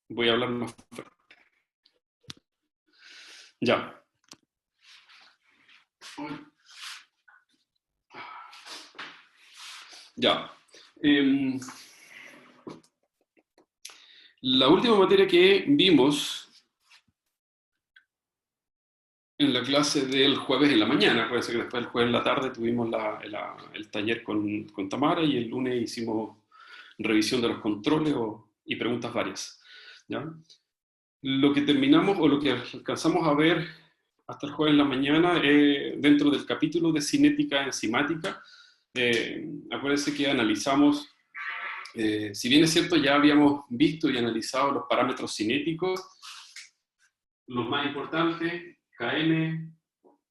Voy a hablar más fuerte. Ya. Ya. La última materia que vimos en la clase del jueves en la mañana, puede ser que después del jueves en la tarde tuvimos el taller con Tamara y el lunes hicimos revisión de los controles y preguntas varias. ¿Ya? Lo que terminamos o lo que alcanzamos a ver hasta el jueves en la mañana dentro del capítulo de cinética enzimática. Acuérdense que analizamos, si bien es cierto ya habíamos visto y analizado los parámetros cinéticos, los más importantes, Km,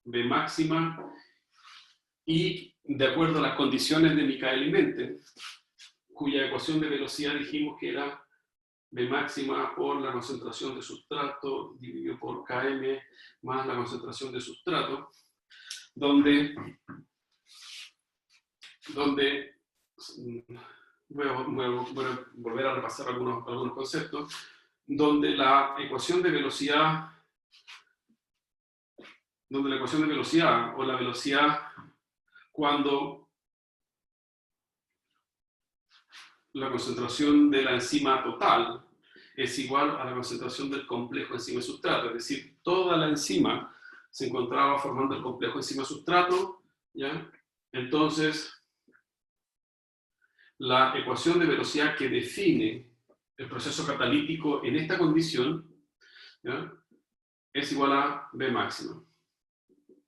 V máxima, y de acuerdo a las condiciones de Michaelis-Menten, cuya ecuación de velocidad dijimos que era V máxima por la concentración de sustrato dividido por Km más la concentración de sustrato, donde voy a volver a repasar algunos conceptos, donde la ecuación de velocidad o la velocidad cuando la concentración de la enzima total es igual a la concentración del complejo enzima-sustrato, es decir, toda la enzima se encontraba formando el complejo enzima-sustrato, ¿ya? Entonces, la ecuación de velocidad que define el proceso catalítico en esta condición, ¿ya?, es igual a V máxima.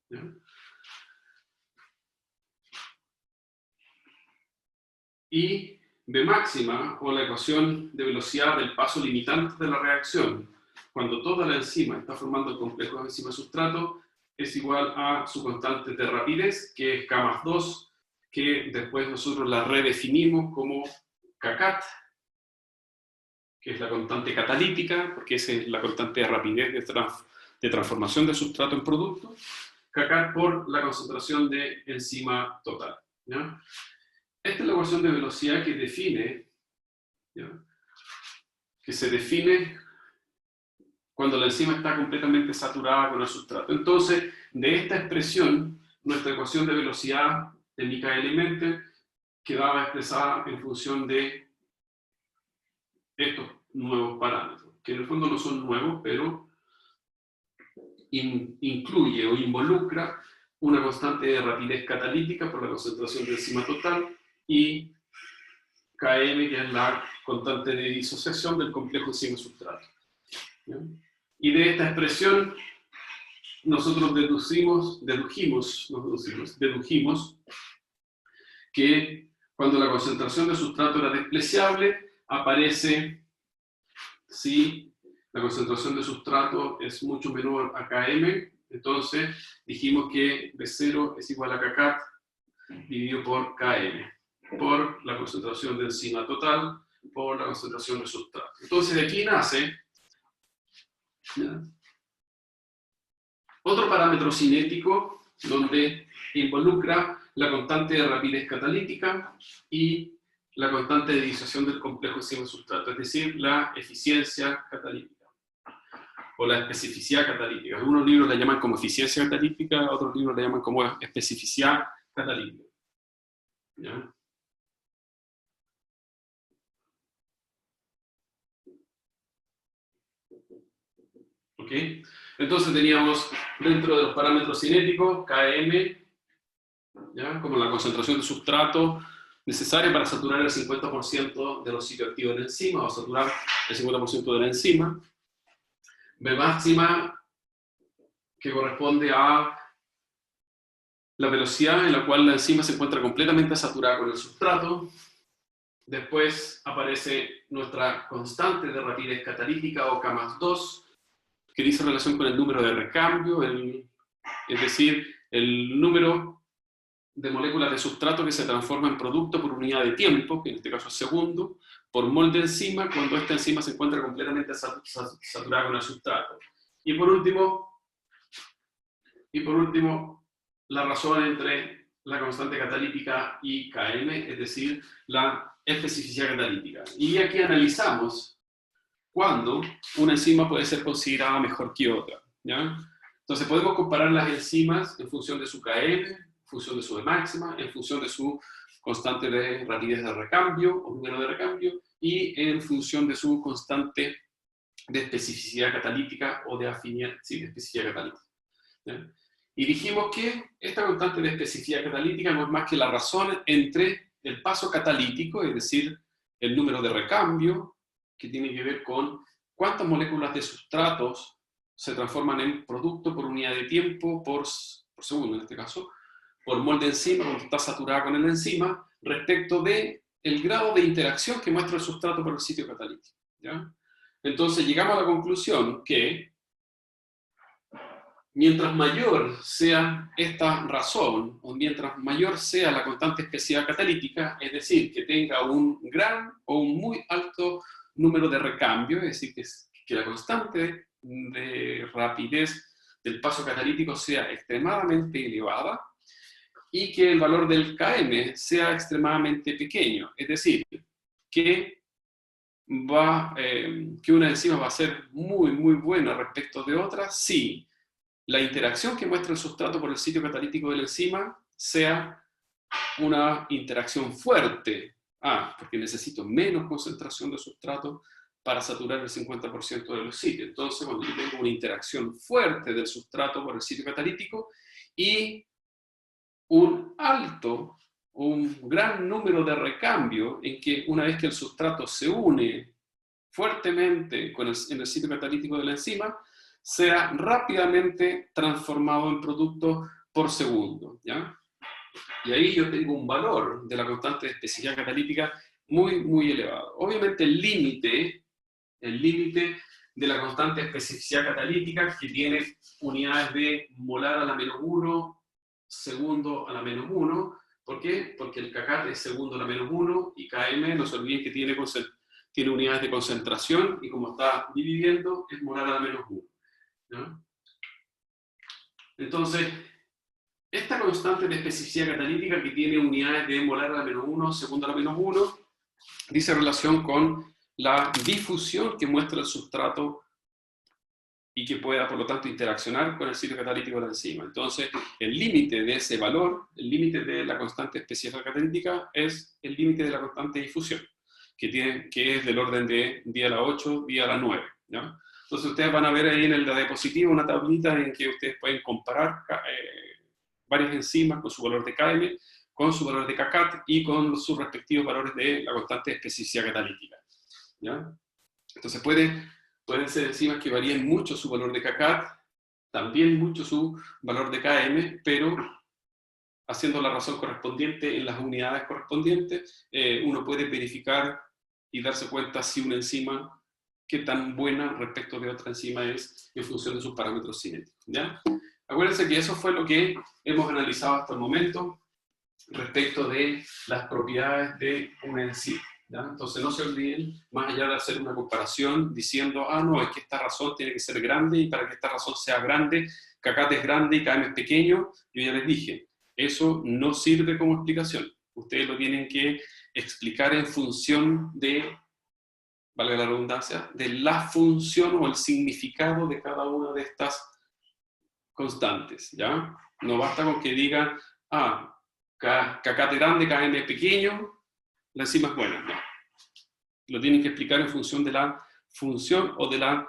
¿Ya? Y V máxima, o la ecuación de velocidad del paso limitante de la reacción, cuando toda la enzima está formando el complejo enzima-sustrato, es igual a su constante de rapidez, que es K más 2, que después nosotros la redefinimos como kcat, que es la constante catalítica, porque esa es la constante de rapidez de transformación de sustrato en producto, kcat por la concentración de enzima total. ¿Ya? Esta es la ecuación de velocidad que define, ¿ya?, que se define cuando la enzima está completamente saturada con el sustrato. Entonces, de esta expresión, nuestra ecuación de velocidad de Michaelis-Menten quedaba expresada en función de estos nuevos parámetros, que en el fondo no son nuevos, pero incluye o involucra una constante de rapidez catalítica por la concentración de enzima total y Km, que es la constante de disociación del complejo enzima-sustrato. Y de esta expresión nosotros dedujimos que cuando la concentración de sustrato era despreciable, aparece si la concentración de sustrato es mucho menor a Km, entonces dijimos que V0 es igual a kcat dividido por Km, por la concentración de enzima total, por la concentración de sustrato. Entonces de aquí nace, ¿ya?, otro parámetro cinético donde involucra la constante de rapidez catalítica y la constante de disociación del complejo enzima-sustrato, es decir, la eficiencia catalítica o la especificidad catalítica. Algunos libros la llaman como eficiencia catalítica, otros libros la llaman como especificidad catalítica. ¿Ya? ¿Ok? Entonces teníamos dentro de los parámetros cinéticos Km, ¿ya?, como la concentración de sustrato necesaria para saturar el 50% de los sitios activos de la enzima, o saturar el 50% de la enzima. V máxima, que corresponde a la velocidad en la cual la enzima se encuentra completamente saturada con el sustrato. Después aparece nuestra constante de rapidez catalítica, o K más 2, que dice relación con el número de recambio, es decir, el número de moléculas de sustrato que se transforma en producto por unidad de tiempo, que en este caso es segundo, por mol de enzima, cuando esta enzima se encuentra completamente saturada con el sustrato. Y por último, la razón entre la constante catalítica y Km, es decir, la especificidad catalítica. Y aquí analizamos cuando una enzima puede ser considerada mejor que otra, ¿ya? Entonces podemos comparar las enzimas en función de su Km, en función de su máxima, en función de su constante de rapidez de recambio o número de recambio, y en función de su constante de especificidad catalítica o de afinidad, sí, de especificidad catalítica, ¿ya? Y dijimos que esta constante de especificidad catalítica no es más que la razón entre el paso catalítico, es decir, el número de recambio, que tiene que ver con cuántas moléculas de sustratos se transforman en producto por unidad de tiempo, por segundo en este caso, por mol de enzima, cuando está saturada con el enzima, respecto de el grado de interacción que muestra el sustrato por el sitio catalítico, ¿ya? Entonces llegamos a la conclusión que mientras mayor sea esta razón, o mientras mayor sea la constante especial catalítica, es decir, que tenga un gran o un muy alto número de recambio, es decir, que la constante de rapidez del paso catalítico sea extremadamente elevada, y que el valor del Km sea extremadamente pequeño, es decir, que una enzima va a ser muy, muy buena respecto de otra si la interacción que muestra el sustrato por el sitio catalítico de la enzima sea una interacción fuerte. Porque necesito menos concentración de sustrato para saturar el 50% de los sitios. Entonces, cuando yo tengo una interacción fuerte del sustrato por el sitio catalítico y un gran número de recambio en que una vez que el sustrato se une fuertemente en el sitio catalítico de la enzima, sea rápidamente transformado en producto por segundo, ¿ya? Y ahí yo tengo un valor de la constante de especificidad catalítica muy, muy elevado. Obviamente el límite de la constante de especificidad catalítica, que tiene unidades de molar a la menos 1, segundo a la menos 1. ¿Por qué? Porque el kcat es segundo a la menos 1 y Km, no se olviden que tiene unidades de concentración y como está dividiendo, es molar a la menos 1. ¿Ya? Entonces, esta constante de especificidad catalítica que tiene unidades de molar a la menos 1, segundo a la menos 1, dice relación con la difusión que muestra el sustrato y que pueda, por lo tanto, interaccionar con el sitio catalítico de la enzima. Entonces, el límite de ese valor, el límite de la constante especial catalítica, es el límite de la constante de difusión, que es del orden de 10 a la 8, 10 a la 9. ¿Ya? Entonces, ustedes van a ver ahí en la diapositiva una tablita en que ustedes pueden comparar varias enzimas con su valor de Km, con su valor de kcat y con sus respectivos valores de la constante de especificidad catalítica. ¿Ya? Entonces, pueden ser enzimas que varíen mucho su valor de kcat, también mucho su valor de Km, pero haciendo la razón correspondiente en las unidades correspondientes, uno puede verificar y darse cuenta si una enzima, qué tan buena respecto de otra enzima es en función de sus parámetros cinéticos, ¿ya? Acuérdense que eso fue lo que hemos analizado hasta el momento respecto de las propiedades de una enzima, ¿ya? Entonces no se olviden, más allá de hacer una comparación diciendo, no, es que esta razón tiene que ser grande y para que esta razón sea grande, kcat es grande y Km es pequeño, yo ya les dije, eso no sirve como explicación. Ustedes lo tienen que explicar en función de, valga la redundancia, de la función o el significado de cada una de estas constantes, ¿ya? No basta con que digan, kcat es grande, Km es pequeño, la enzima es buena, no. Lo tienen que explicar en función de la función o de la...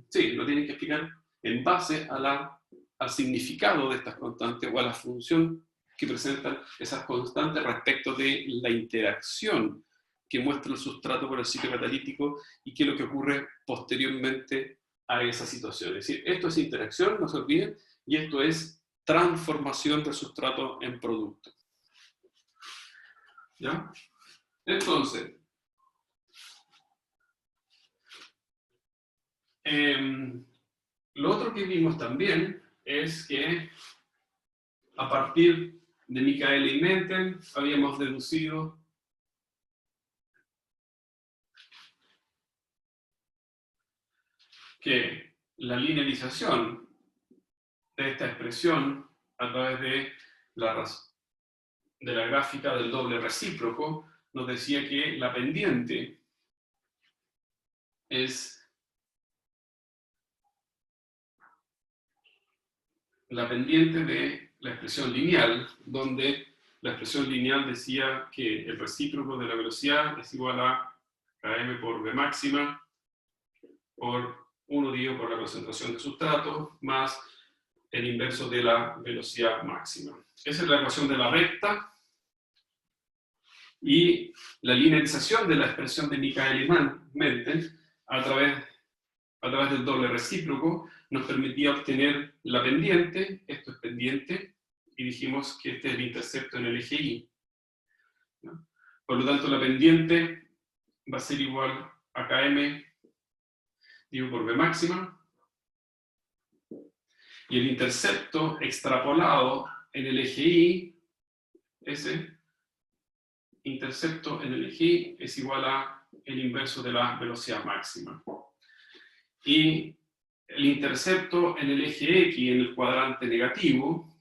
sí, lo tienen que explicar en base al significado de estas constantes o a la función que presentan esas constantes respecto de la interacción que muestra el sustrato por el sitio catalítico y qué es lo que ocurre posteriormente a esa situación. Es decir, esto es interacción, no se olviden, y esto es transformación del sustrato en producto. ¿Ya? Entonces, lo otro que vimos también es que a partir de Michael y Menten habíamos deducido que la linealización de esta expresión a través de la gráfica del doble recíproco nos decía que la pendiente es la pendiente de la expresión lineal, donde la expresión lineal decía que el recíproco de la velocidad es igual a km por v máxima por 1 dividido por la concentración de sustrato más el inverso de la velocidad máxima. Esa es la ecuación de la recta, y la linearización de la expresión de Michaelis-Menten a través del doble recíproco nos permitía obtener la pendiente. Esto es pendiente, y dijimos que este es el intercepto en el eje Y, ¿no? Por lo tanto, la pendiente va a ser igual a km dividido por v máxima, y el intercepto extrapolado en el eje Y, ese intercepto en el eje Y es igual a el inverso de la velocidad máxima. Y el intercepto en el eje X en el cuadrante negativo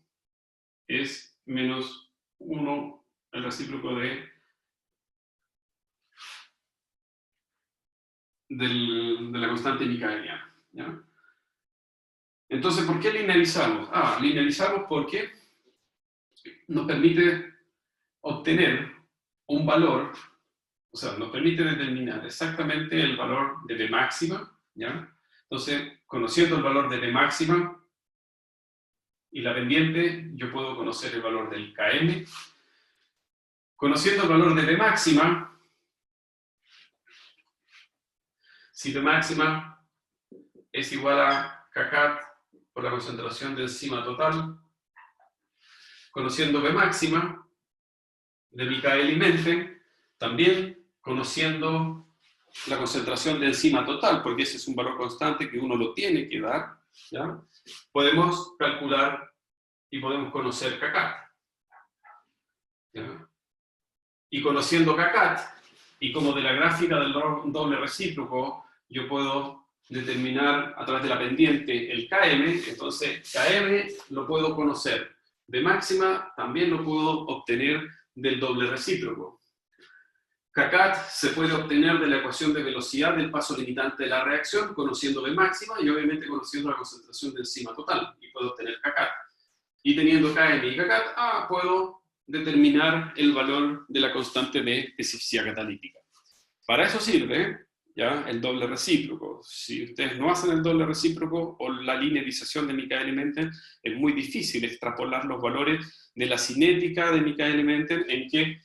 es menos 1 el recíproco de la constante micaeliana, ¿ya? Entonces, ¿por qué linearizamos? Linearizamos porque nos permite obtener un valor, o sea, nos permite determinar exactamente el valor de V máxima, ¿ya? Entonces, conociendo el valor de V máxima y la pendiente, yo puedo conocer el valor del Km. Conociendo el valor de V máxima, si V máxima es igual a kcat por la concentración de enzima total, conociendo V máxima de Michaelis-Menten, también conociendo la concentración de enzima total, porque ese es un valor constante que uno lo tiene que dar, ¿ya? Podemos calcular y podemos conocer kcat, ¿ya? Y conociendo kcat, y como de la gráfica del doble recíproco yo puedo determinar a través de la pendiente el Km, entonces Km lo puedo conocer. De máxima también lo puedo obtener del doble recíproco. Kcat se puede obtener de la ecuación de velocidad del paso limitante de la reacción, conociendo de máxima y obviamente conociendo la concentración de enzima total, y puedo obtener kcat. Y teniendo Km y kcat, puedo determinar el valor de la constante de especificidad catalítica. Para eso sirve, ¿ya?, el doble recíproco. Si ustedes no hacen el doble recíproco o la linearización de Michaelis-Menten, es muy difícil extrapolar los valores de la cinética de Michaelis-Menten en que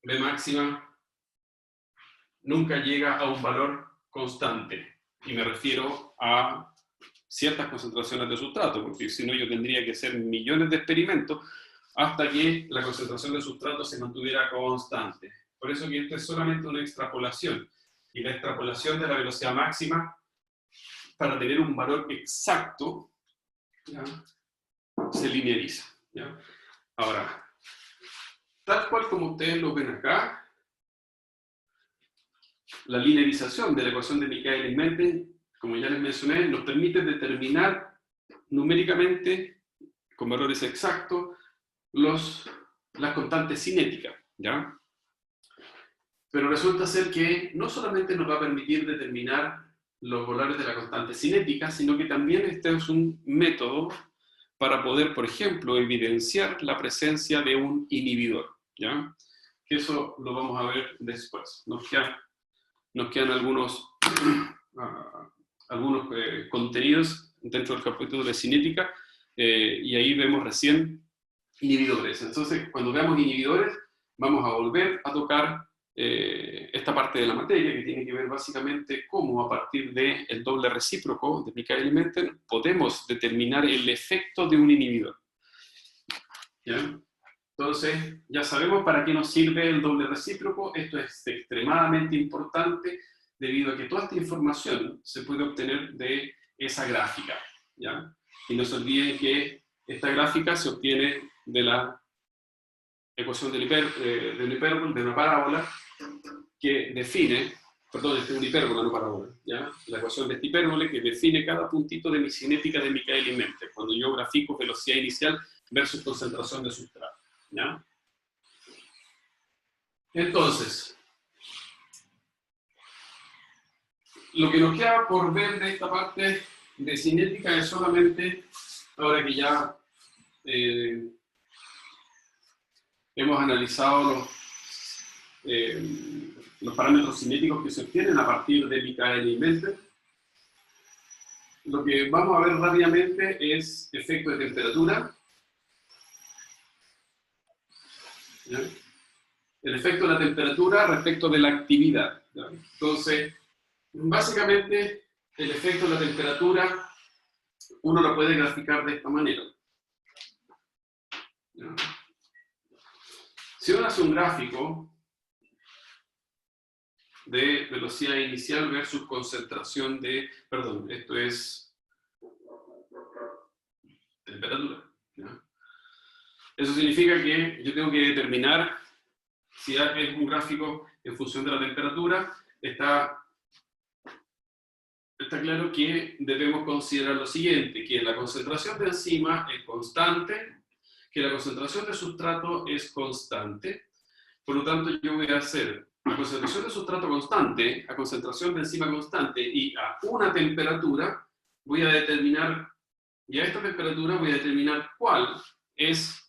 V máxima nunca llega a un valor constante. Y me refiero a ciertas concentraciones de sustrato, porque si no yo tendría que hacer millones de experimentos hasta que la concentración de sustrato se mantuviera constante. Por eso que esto es solamente una extrapolación. Y la extrapolación de la velocidad máxima, para tener un valor exacto, ¿ya?, se lineariza, ¿ya? Ahora, tal cual como ustedes lo ven acá, la linearización de la ecuación de Michaelis-Menten, como ya les mencioné, nos permite determinar numéricamente, con valores exactos, las constantes cinéticas, ¿ya? Pero resulta ser que no solamente nos va a permitir determinar los valores de la constante cinética, sino que también este es un método para poder, por ejemplo, evidenciar la presencia de un inhibidor, ¿ya? Que eso lo vamos a ver después. Nos quedan algunos contenidos dentro del capítulo de cinética, y ahí vemos recién inhibidores. Entonces, cuando veamos inhibidores, vamos a volver a tocar esta parte de la materia, que tiene que ver básicamente cómo a partir del doble recíproco de Michaelis-Menten podemos determinar el efecto de un inhibidor, ¿ya? Entonces, ya sabemos para qué nos sirve el doble recíproco. Esto es extremadamente importante debido a que toda esta información se puede obtener de esa gráfica, ¿ya? Y no se olviden que esta gráfica se obtiene de la ecuación de una parábola que define, perdón, es una hipérbola, no parábola, ¿ya? La ecuación de esta hipérbole que define cada puntito de mi cinética de Michaelis-Menten, cuando yo grafico velocidad inicial versus concentración de sustrato, ¿ya? Entonces, lo que nos queda por ver de esta parte de cinética es solamente, ahora que ya hemos analizado los parámetros cinéticos que se obtienen a partir de Michael y Menter, lo que vamos a ver rápidamente es efecto de temperatura. ¿Ya? El efecto de la temperatura respecto de la actividad. ¿Ya? Entonces, básicamente, el efecto de la temperatura uno lo puede graficar de esta manera. ¿Ya? Si uno hace un gráfico de velocidad inicial versus concentración de, perdón, esto es temperatura. ¿Ya? Eso significa que yo tengo que determinar si es un gráfico en función de la temperatura. Está claro que debemos considerar lo siguiente, que la concentración de enzima es constante, que la concentración de sustrato es constante. Por lo tanto, yo voy a hacer a concentración de sustrato constante, a concentración de enzima constante y a una temperatura, voy a determinar, y a esta temperatura voy a determinar cuál es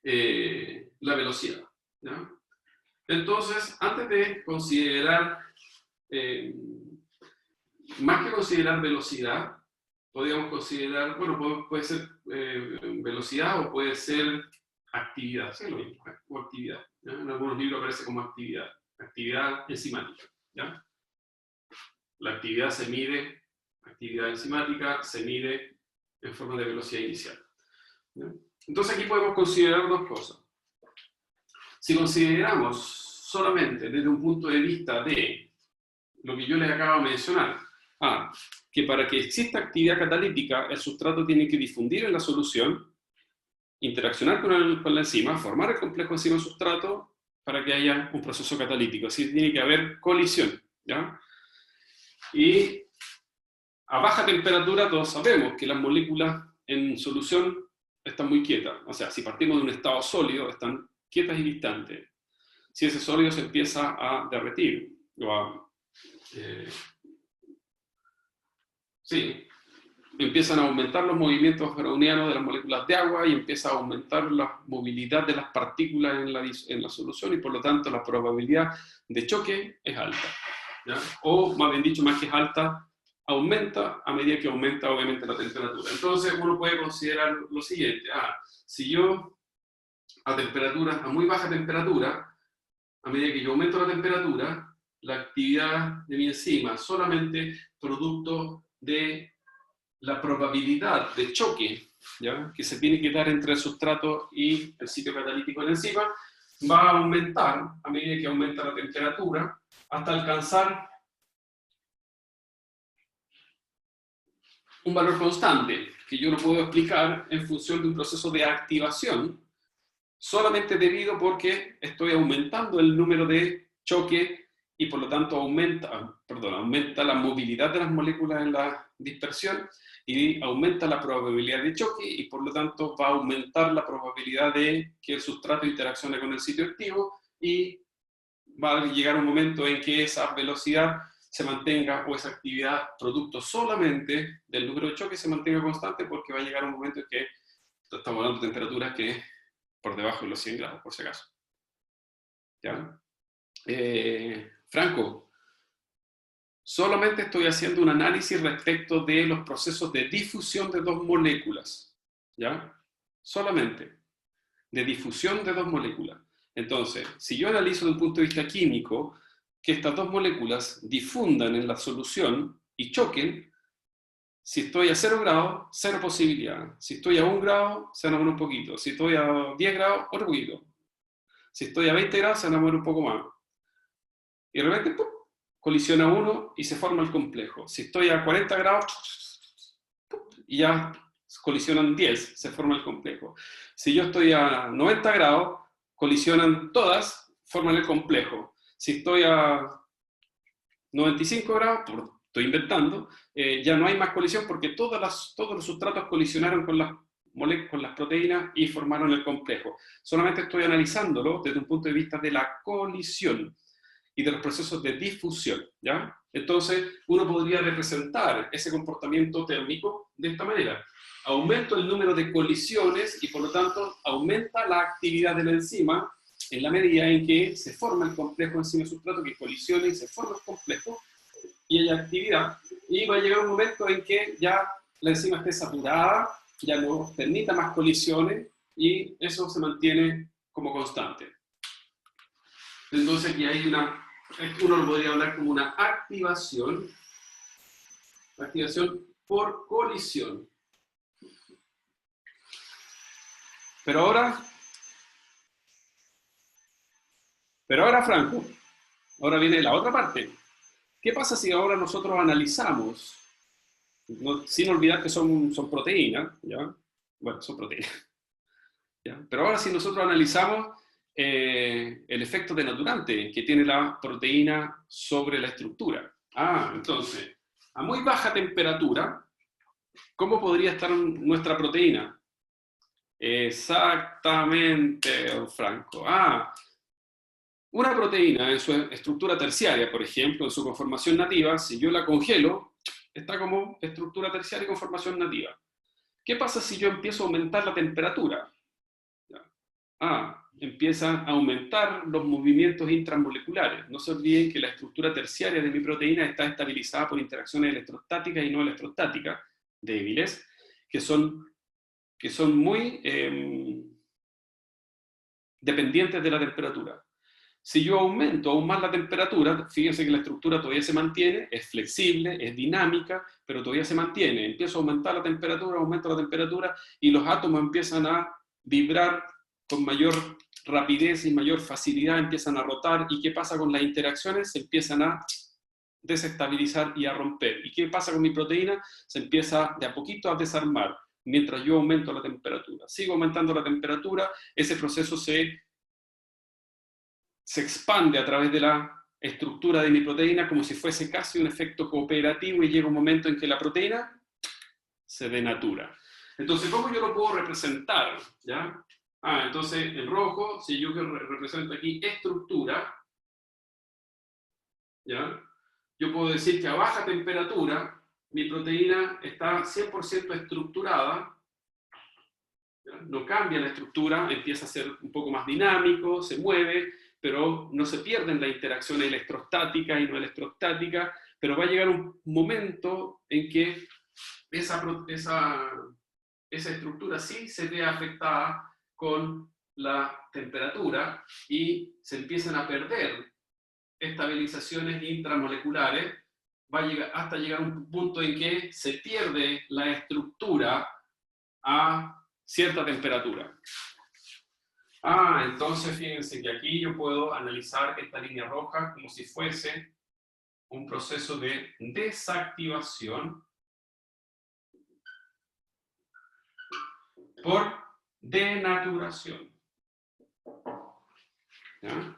la velocidad. ¿Ya? Entonces, antes de considerar, más que considerar velocidad, podríamos considerar, bueno, puede ser velocidad o puede ser actividad, ¿sí? Lo mismo, o actividad. ¿Ya? En algunos libros aparece como actividad enzimática. ¿Ya? La actividad se mide, actividad enzimática se mide en forma de velocidad inicial. ¿Ya? Entonces aquí podemos considerar dos cosas. Si consideramos solamente desde un punto de vista de lo que yo les acabo de mencionar, que para que exista actividad catalítica, el sustrato tiene que difundir en la solución, interaccionar con la enzima, formar el complejo enzima-sustrato para que haya un proceso catalítico. Así tiene que haber colisión. ¿Ya? Y a baja temperatura todos sabemos que las moléculas en solución están muy quietas. O sea, si partimos de un estado sólido, están quietas y distantes. Si ese sólido se empieza a derretir, empiezan a aumentar los movimientos brownianos de las moléculas de agua y empieza a aumentar la movilidad de las partículas en la solución y por lo tanto la probabilidad de choque es alta. ¿Ya? O más bien dicho, más que es alta, aumenta a medida que aumenta obviamente la temperatura. Entonces uno puede considerar lo siguiente, si yo a muy baja temperatura, a medida que yo aumento la temperatura, la actividad de mi enzima solamente producto de la probabilidad de choque, ¿ya? Que se tiene que dar entre el sustrato y el sitio catalítico de la enzima, va a aumentar a medida que aumenta la temperatura hasta alcanzar un valor constante que yo no puedo explicar en función de un proceso de activación solamente debido porque estoy aumentando el número de choque y por lo tanto aumenta la movilidad de las moléculas en la dispersión y aumenta la probabilidad de choque y por lo tanto va a aumentar la probabilidad de que el sustrato interaccione con el sitio activo y va a llegar un momento en que esa velocidad se mantenga o esa actividad producto solamente del número de choques se mantenga constante porque va a llegar un momento en que estamos hablando de temperaturas que por debajo de los 100 grados, por si acaso. ¿Ya? Franco, solamente estoy haciendo un análisis respecto de los procesos de difusión de dos moléculas. ¿Ya? Solamente de difusión de dos moléculas. Entonces, si yo analizo desde un punto de vista químico que estas dos moléculas difundan en la solución y choquen, si estoy a 0 grados, 0 posibilidad. Si estoy a 1 grado, se van a mover un poquito. Si estoy a 10 grados, otro poquito. Si estoy a 20 grados, se van a mover un poco más. Y de repente, ¡pum!, colisiona uno y se forma el complejo. Si estoy a 40 grados, ¡pum!, y ya colisionan 10, se forma el complejo. Si yo estoy a 90 grados, colisionan todas, forman el complejo. Si estoy a 95 grados, estoy inventando, ya no hay más colisión porque todos los sustratos colisionaron con las proteínas y formaron el complejo. Solamente estoy analizándolo desde un punto de vista de la colisión. y de los procesos de difusión, ¿ya? Entonces, uno podría representar ese comportamiento térmico de esta manera. Aumento el número de colisiones y, por lo tanto, aumenta la actividad de la enzima en la medida en que se forma el complejo enzima-sustrato, que colisiona y se forma el complejo, y hay actividad, y va a llegar un momento en que ya la enzima esté saturada, ya no permita más colisiones, y eso se mantiene como constante. Entonces aquí hay uno lo podría hablar como una activación por colisión. Pero ahora, Franco, ahora viene la otra parte. ¿Qué pasa si ahora nosotros analizamos, sin olvidar que son proteínas, ¿ya? Bueno, son proteínas, ¿ya? Pero ahora si nosotros analizamos el efecto denaturante que tiene la proteína sobre la estructura. Entonces, a muy baja temperatura, ¿cómo podría estar nuestra proteína? Exactamente, don Franco. Una proteína en su estructura terciaria, por ejemplo, en su conformación nativa, si yo la congelo, está como estructura terciaria y conformación nativa. ¿Qué pasa si yo empiezo a aumentar la temperatura? Empiezan a aumentar los movimientos intramoleculares. No se olviden que la estructura terciaria de mi proteína está estabilizada por interacciones electrostáticas y no electrostáticas débiles, que son muy dependientes de la temperatura. Si yo aumento aún más la temperatura, fíjense que la estructura todavía se mantiene, es flexible, es dinámica, pero todavía se mantiene. Empiezo a aumentar la temperatura, aumento la temperatura, y los átomos empiezan a vibrar con mayor rapidez y mayor facilidad, empiezan a rotar. ¿Y qué pasa con las interacciones? Se empiezan a desestabilizar y a romper. ¿Y qué pasa con mi proteína? Se empieza de a poquito a desarmar, mientras yo aumento la temperatura. Sigo aumentando la temperatura, ese proceso se expande a través de la estructura de mi proteína como si fuese casi un efecto cooperativo, y llega un momento en que la proteína se denatura. Entonces, ¿cómo yo lo puedo representar? ¿Ya? Entonces, en rojo, si yo represento aquí estructura, ¿ya? Yo puedo decir que a baja temperatura mi proteína está 100% estructurada, ¿ya? No cambia la estructura, empieza a ser un poco más dinámico, se mueve, pero no se pierden las interacciones electrostáticas y no electrostáticas, pero va a llegar un momento en que esa estructura sí se ve afectada con la temperatura y se empiezan a perder estabilizaciones intramoleculares, va a llegar hasta llegar a un punto en que se pierde la estructura a cierta temperatura. Entonces fíjense que aquí yo puedo analizar esta línea roja como si fuese un proceso de desactivación por denaturación. ¿Ya?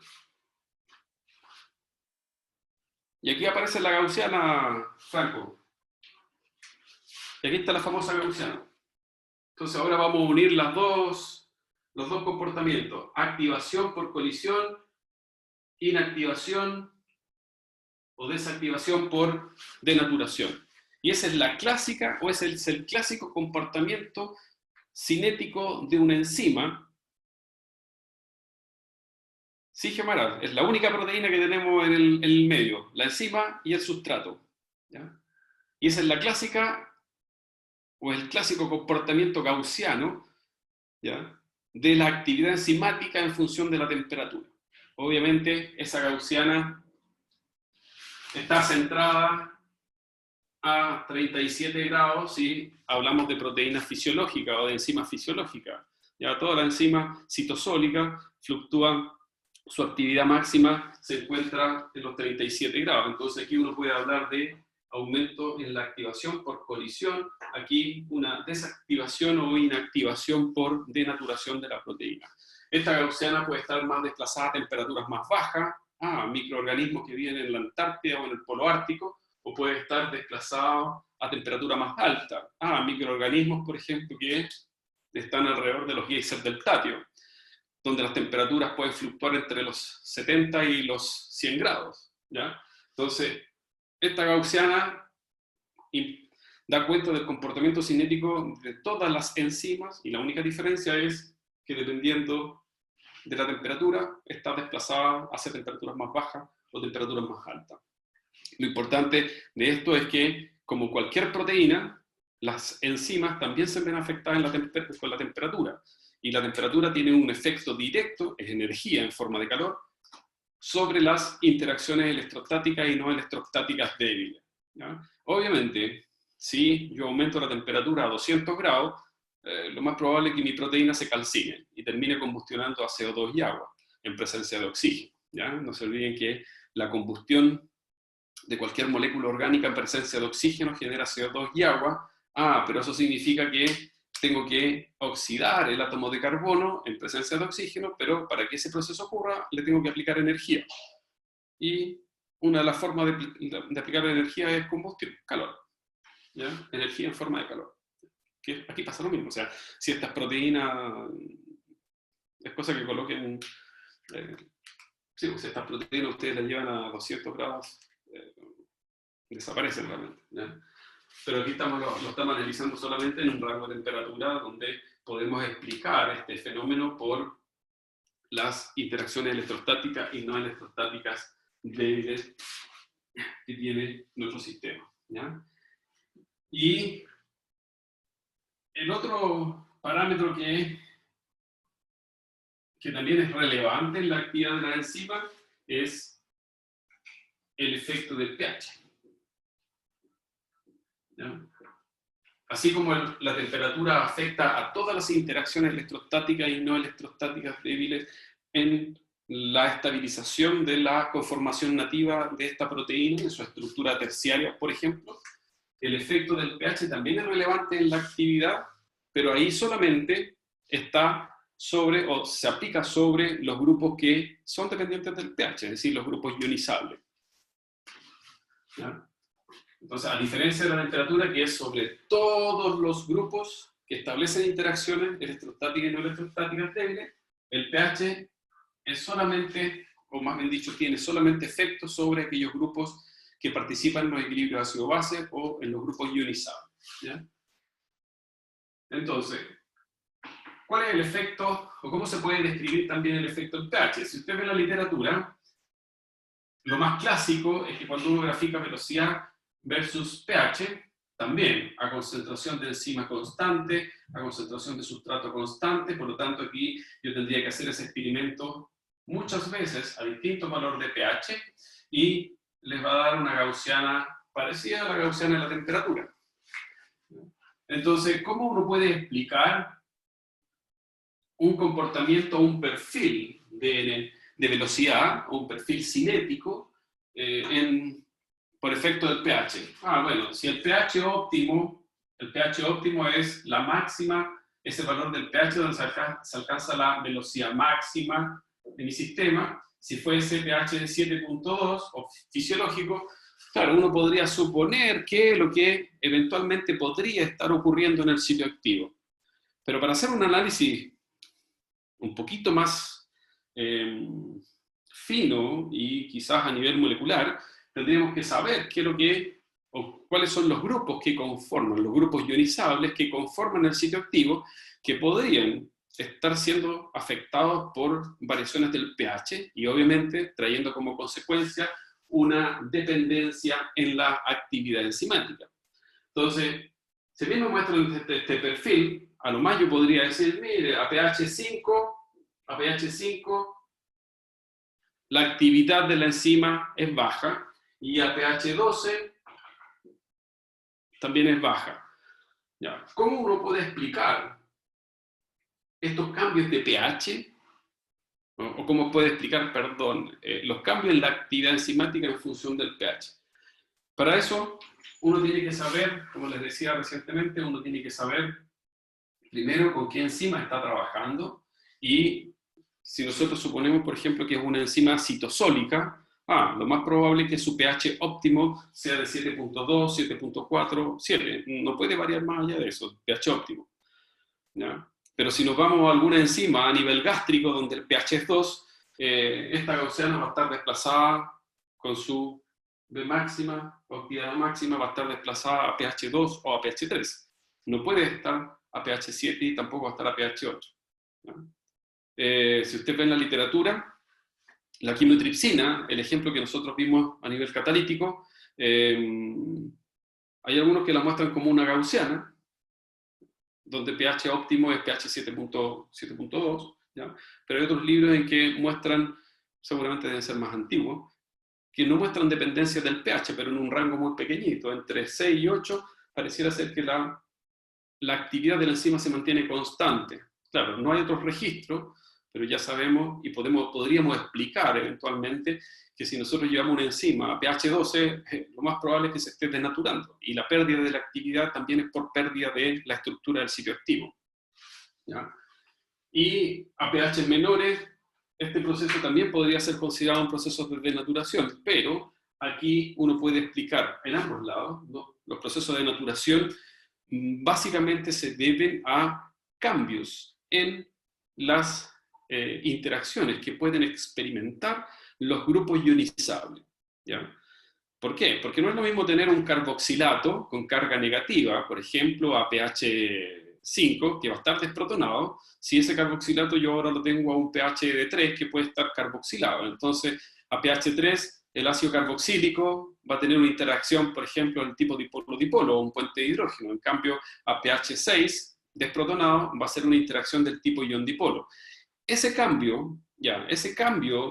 Y aquí aparece la gaussiana, Franco. Y aquí está la famosa gaussiana. Entonces ahora vamos a unir los dos comportamientos. Activación por colisión, inactivación o desactivación por denaturación. Y esa es la clásica, o ese es el clásico comportamiento cinético de una enzima. Sí, Gemara, es la única proteína que tenemos en el medio, la enzima y el sustrato. ¿Ya? Y esa es la clásica, o el clásico comportamiento gaussiano, ¿ya?, de la actividad enzimática en función de la temperatura. Obviamente, esa gaussiana está centrada a 37 grados si hablamos de proteínas fisiológicas o de enzimas fisiológicas. Ya toda la enzima citosólica fluctúa, su actividad máxima se encuentra en los 37 grados. Entonces aquí uno puede hablar de aumento en la activación por colisión, aquí una desactivación o inactivación por denaturación de la proteína. Esta gaussiana puede estar más desplazada a temperaturas más bajas, microorganismos que viven en la Antártida o en el Polo Ártico, o puede estar desplazado a temperatura más alta, microorganismos, por ejemplo, que están alrededor de los geysers del Tatio, donde las temperaturas pueden fluctuar entre los 70 y los 100 grados, ¿ya? Entonces, esta gaussiana da cuenta del comportamiento cinético de todas las enzimas, y la única diferencia es que dependiendo de la temperatura, está desplazada hacia temperaturas más bajas o temperaturas más altas. Lo importante de esto es que, como cualquier proteína, las enzimas también se ven afectadas con la temperatura. Y la temperatura tiene un efecto directo, es energía en forma de calor, sobre las interacciones electrostáticas y no electrostáticas débiles, ¿ya? Obviamente, si yo aumento la temperatura a 200 grados, lo más probable es que mi proteína se calcine y termine combustionando a CO2 y agua en presencia de oxígeno, ¿ya? No se olviden que la combustión de cualquier molécula orgánica en presencia de oxígeno genera CO2 y agua. Pero eso significa que tengo que oxidar el átomo de carbono en presencia de oxígeno, pero para que ese proceso ocurra le tengo que aplicar energía. Y una de las formas de aplicar energía es combustión, calor, ¿ya? Energía en forma de calor. Que aquí pasa lo mismo, o sea, si estas proteínas, es cosa que coloquen, si estas proteínas ustedes las llevan a 200 grados, desaparecen realmente, ¿ya? Pero aquí lo estamos analizando solamente en un rango de temperatura donde podemos explicar este fenómeno por las interacciones electrostáticas y no electrostáticas débiles que tiene nuestro sistema, ¿ya? Y el otro parámetro que también es relevante en la actividad de la enzima es el efecto del pH, ¿ya? Así como la temperatura afecta a todas las interacciones electrostáticas y no electrostáticas débiles en la estabilización de la conformación nativa de esta proteína, en su estructura terciaria, por ejemplo, el efecto del pH también es relevante en la actividad, pero ahí solamente está sobre, o se aplica sobre los grupos que son dependientes del pH, es decir, los grupos ionizables, ¿ya? Entonces, a diferencia de la temperatura, que es sobre todos los grupos que establecen interacciones electrostáticas y no electrostáticas débiles, el pH es solamente, o más bien dicho, tiene solamente efectos sobre aquellos grupos que participan en los equilibrios ácido-base o en los grupos ionizables, ¿ya? Entonces, ¿cuál es el efecto, o cómo se puede describir también el efecto del pH? Si usted ve la literatura, lo más clásico es que cuando uno grafica velocidad versus pH, también a concentración de enzima constante, a concentración de sustrato constante, por lo tanto aquí yo tendría que hacer ese experimento muchas veces a distintos valores de pH y les va a dar una gaussiana parecida a la gaussiana de la temperatura. Entonces, ¿cómo uno puede explicar un comportamiento, un perfil de velocidad, o un perfil cinético por efecto del pH? Bueno, si el pH óptimo es la máxima, ese valor del pH donde se alcanza la velocidad máxima de mi sistema. Si fuese pH de 7.2 o fisiológico, claro, uno podría suponer que lo que eventualmente podría estar ocurriendo en el sitio activo. Pero para hacer un análisis un poquito más fino y quizás a nivel molecular, tendríamos que saber cuáles son los grupos que conforman, los grupos ionizables que conforman el sitio activo, que podrían estar siendo afectados por variaciones del pH y obviamente trayendo como consecuencia una dependencia en la actividad enzimática. Entonces, si bien me muestran este perfil, a lo más yo podría decir, mire, a pH 5, la actividad de la enzima es baja, y a pH 12 también es baja. ¿Ya? ¿Cómo uno puede explicar estos cambios de pH? O cómo puede explicar, los cambios en la actividad enzimática en función del pH. Para eso, uno tiene que saber, como les decía recientemente, uno tiene que saber primero con qué enzima está trabajando, y si nosotros suponemos, por ejemplo, que es una enzima citosólica, lo más probable es que su pH óptimo sea de 7.2, 7.4, 7. No puede variar más allá de eso, pH óptimo, ¿ya? Pero si nos vamos a alguna enzima a nivel gástrico donde el pH es 2, esta gaussiana va a estar desplazada con su B máxima o actividad máxima, va a estar desplazada a pH 2 o a pH 3. No puede estar a pH 7 y tampoco va a estar a pH 8. Si usted ve en la literatura, la quimiotripsina, el ejemplo que nosotros vimos a nivel catalítico, hay algunos que la muestran como una gaussiana, donde pH óptimo es pH 7.2, pero hay otros libros en que muestran, seguramente deben ser más antiguos, que no muestran dependencia del pH, pero en un rango muy pequeñito, entre 6 y 8, pareciera ser que la actividad de la enzima se mantiene constante. Claro, no hay otros registros, pero ya sabemos y podríamos explicar eventualmente que si nosotros llevamos una enzima a pH 12, lo más probable es que se esté desnaturando. Y la pérdida de la actividad también es por pérdida de la estructura del sitio activo. ¿Ya? Y a pH menores, este proceso también podría ser considerado un proceso de denaturación, pero aquí uno puede explicar en ambos lados, ¿no? Los procesos de denaturación básicamente se deben a cambios en las interacciones que pueden experimentar los grupos ionizables. ¿Ya? ¿Por qué? Porque no es lo mismo tener un carboxilato con carga negativa, por ejemplo, a pH 5, que va a estar desprotonado, si ese carboxilato yo ahora lo tengo a un pH de 3, que puede estar carboxilado. Entonces, a pH 3, el ácido carboxílico va a tener una interacción, por ejemplo, del tipo dipolo-dipolo, o un puente de hidrógeno. En cambio, a pH 6, desprotonado, va a ser una interacción del tipo ion-dipolo. Ese cambio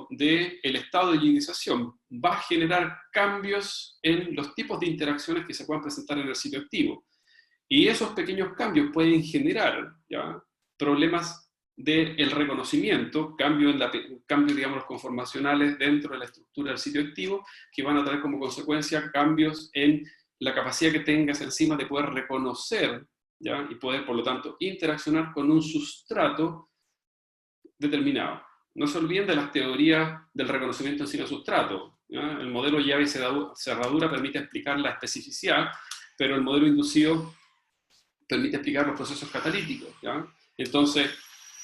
del estado de ionización va a generar cambios en los tipos de interacciones que se puedan presentar en el sitio activo. Y esos pequeños cambios pueden generar problemas del reconocimiento, cambios digamos, conformacionales dentro de la estructura del sitio activo, que van a traer como consecuencia cambios en la capacidad que tenga esa enzima de poder reconocer, ¿ya? Y poder, por lo tanto, interaccionar con un sustrato determinado. No se olviden de las teorías del reconocimiento enzima-sustrato. El modelo llave y cerradura permite explicar la especificidad, pero el modelo inducido permite explicar los procesos catalíticos. ¿Ya? Entonces,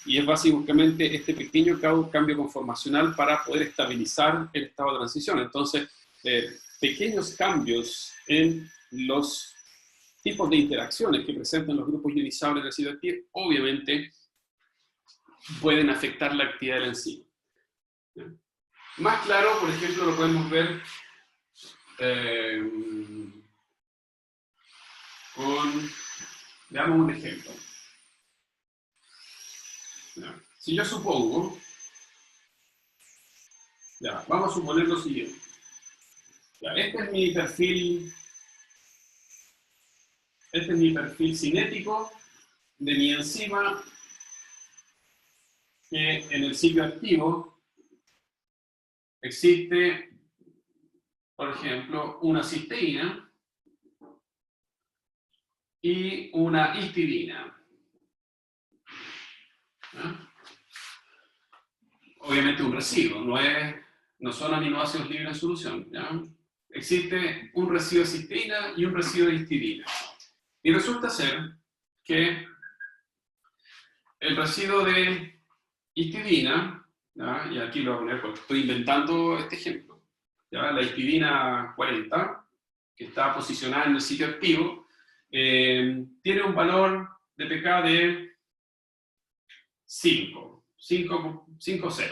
y es básicamente este pequeño cambio conformacional para poder estabilizar el estado de transición. Entonces, pequeños cambios en los tipos de interacciones que presentan los grupos ionizables del sitio activo, obviamente, pueden afectar la actividad de la enzima. Más claro, por ejemplo, lo podemos ver veamos un ejemplo. Si yo supongo, vamos a suponer lo siguiente. Este es mi perfil cinético de mi enzima que en el sitio activo existe, por ejemplo, una cisteína y una histidina. Obviamente un residuo, no son aminoácidos libres en solución. ¿Ya? Existe un residuo de cisteína y un residuo de histidina. Y resulta ser que el residuo de histidina, ¿ya? Y aquí lo voy a poner porque estoy inventando este ejemplo, ¿ya? La histidina 40, que está posicionada en el sitio activo, tiene un valor de pK de 5,0.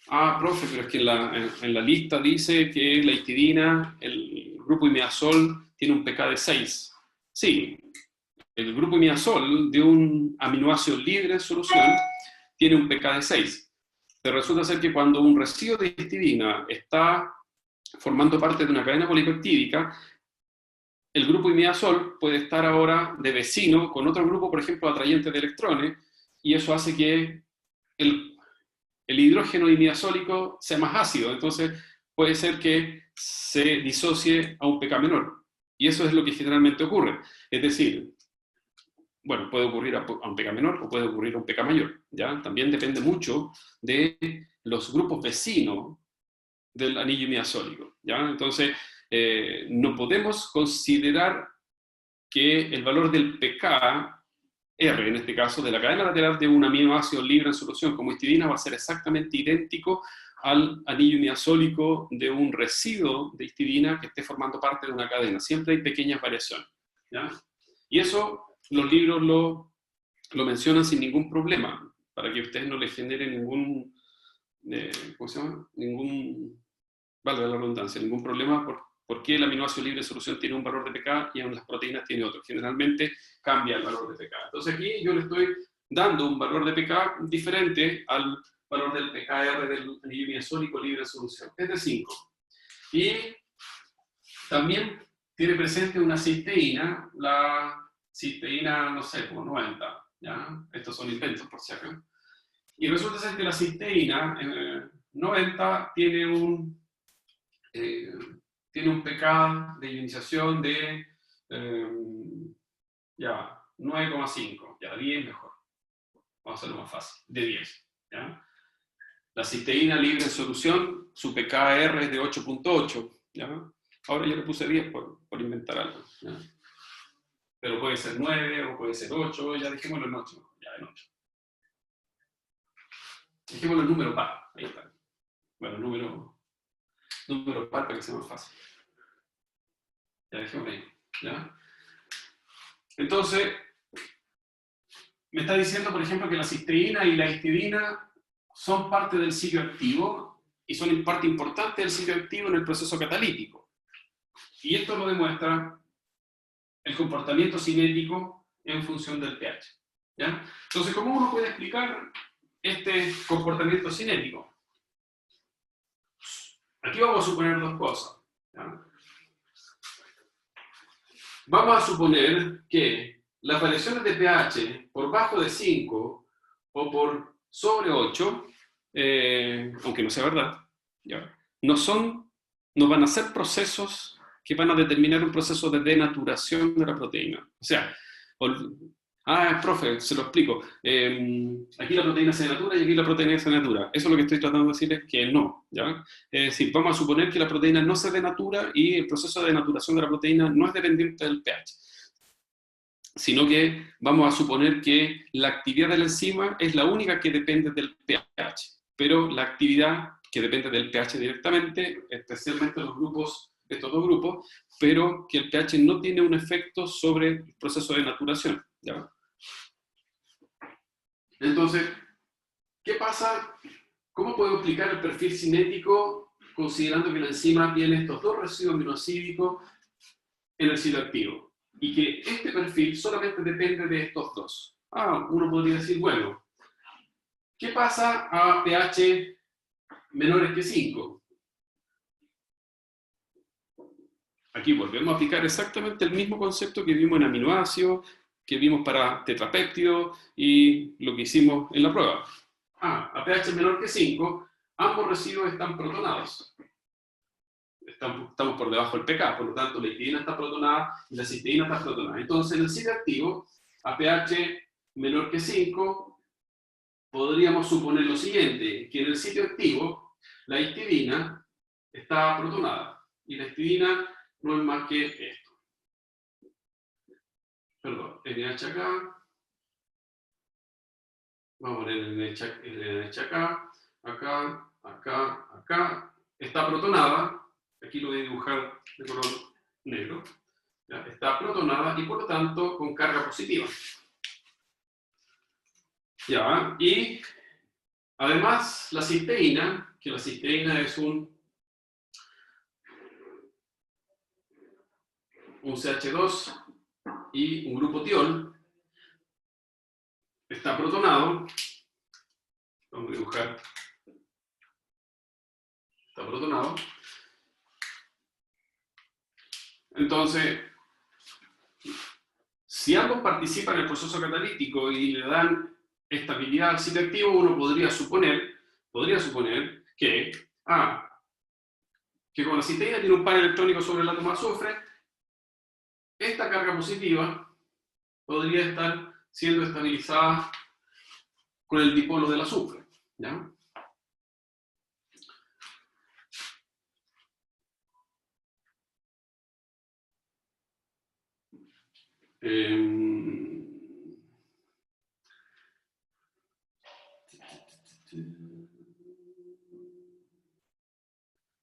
Ah, profe, pero es que en la lista dice que la histidina, el grupo imidazol, tiene un pK de 6. Sí, el grupo imidazol de un aminoácido libre en solución tiene un pK de 6. Pero resulta ser que cuando un residuo de histidina está formando parte de una cadena polipeptídica, el grupo imidazol puede estar ahora de vecino con otro grupo, por ejemplo, atrayente de electrones, y eso hace que el hidrógeno imidazólico sea más ácido. Entonces puede ser que se disocie a un pK menor. Y eso es lo que generalmente ocurre. Es decir, bueno, puede ocurrir a un pK menor o puede ocurrir a un pK mayor. ¿Ya? También depende mucho de los grupos vecinos del anillo imidazólico. ¿Ya? Entonces, no podemos considerar que el valor del pK R, en este caso, de la cadena lateral de un aminoácido libre en solución como histidina va a ser exactamente idéntico al anillo niazólico de un residuo de histidina que esté formando parte de una cadena. Siempre hay pequeñas variaciones, ¿ya? Y eso los libros lo mencionan sin ningún problema, para que a ustedes no les genere ningún, ¿cómo se llama? Valga la redundancia, ningún problema por qué el aminoácido libre de solución tiene un valor de pK y en las proteínas tiene otro. Generalmente cambia el valor de pK. Entonces aquí yo le estoy dando un valor de pK diferente al valor del pKr del anillo niazólico libre de solución. Es de 5. Y también tiene presente una cisteína, la cisteína, no sé, como 90. ¿Ya? Estos son inventos, por si acaso. Y resulta ser que la cisteína 90 tiene un pK de ionización de ya 9,5, ya 10 mejor. Vamos a hacerlo más fácil, de 10. ¿Ya? La cisteína libre en solución, su pKr es de 8,8. Ahora yo le puse 10 por inventar algo. ¿Ya? Pero puede ser 9 o puede ser 8, ya dejémoslo en 8. Ya en 8. Dejémoslo en número par, ahí está. Bueno, número par para que sea más fácil. Ya dejémoslo ahí. ¿Ya? Entonces, me está diciendo, por ejemplo, que la cisteína y la histidina son parte del sitio activo y son parte importante del sitio activo en el proceso catalítico. Y esto lo demuestra el comportamiento cinético en función del pH. ¿Ya? Entonces, ¿cómo uno puede explicar este comportamiento cinético? Aquí vamos a suponer dos cosas. ¿Ya? Vamos a suponer que las variaciones de pH por bajo de 5 o por sobre 8, aunque no sea verdad, ¿ya? No van a ser procesos que van a determinar un proceso de denaturación de la proteína. O sea, profe, se lo explico. Aquí la proteína se denatura y aquí la proteína se denatura. Eso es lo que estoy tratando de decir es que no, ¿ya? Es decir, vamos a suponer que la proteína no se denatura y el proceso de denaturación de la proteína no es dependiente del pH, sino que vamos a suponer que la actividad de la enzima es la única que depende del pH, pero la actividad que depende del pH directamente, especialmente estos dos grupos, pero que el pH no tiene un efecto sobre el proceso de denaturación, ¿ya? Entonces, ¿qué pasa? ¿Cómo puedo explicar el perfil cinético considerando que la enzima tiene estos dos residuos aminoácidos en el sitio activo? Y que este perfil solamente depende de estos dos. Uno podría decir, bueno, ¿qué pasa a pH menores que 5? Aquí volvemos a aplicar exactamente el mismo concepto que vimos en aminoácidos, que vimos para tetrapéptidos y lo que hicimos en la prueba. A pH menor que 5, ambos residuos están protonados. Estamos por debajo del pK, por lo tanto la histidina está protonada y la cisteína está protonada. Entonces en el sitio activo, a pH menor que 5, podríamos suponer lo siguiente, que en el sitio activo la histidina está protonada y la histidina no es más que esto. Perdón, NH acá, vamos a poner NH acá, acá, está protonada, aquí lo voy a dibujar de color negro, ¿ya? Está protonada y por lo tanto con carga positiva. ¿Ya? Y además la cisteína, que la cisteína es un CH2 y un grupo tiol, está protonado, vamos a dibujar, está protonado. Entonces, si ambos participan en el proceso catalítico y le dan estabilidad al sitio activo, uno podría suponer que como la cisteína tiene un par electrónico sobre el átomo de azufre, esta carga positiva podría estar siendo estabilizada con el dipolo del azufre, ¿ya?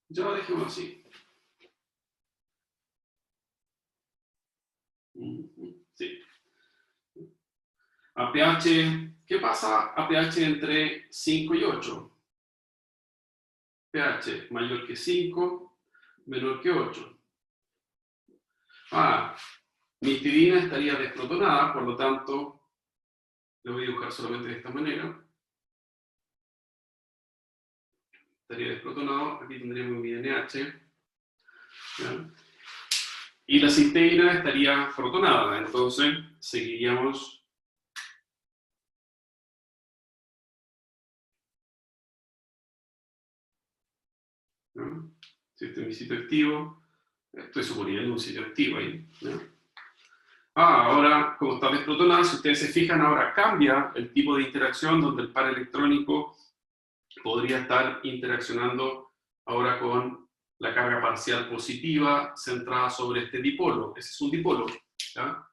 Ya lo dejemos así. Sí. A pH, ¿qué pasa a pH entre 5 y 8? pH mayor que 5, menor que 8. Mi histidina estaría desprotonada, por lo tanto, lo voy a dibujar solamente de esta manera. Estaría desprotonado, aquí tendríamos mi NH. ¿Ya? Y la cisteína estaría protonada, entonces seguiríamos. ¿No? Si este es mi sitio activo, estoy suponiendo un sitio activo ahí. ¿No? Ahora, como está desprotonada, si ustedes se fijan, ahora cambia el tipo de interacción donde el par electrónico podría estar interaccionando ahora con la carga parcial positiva centrada sobre este dipolo. Ese es un dipolo. ¿Ya?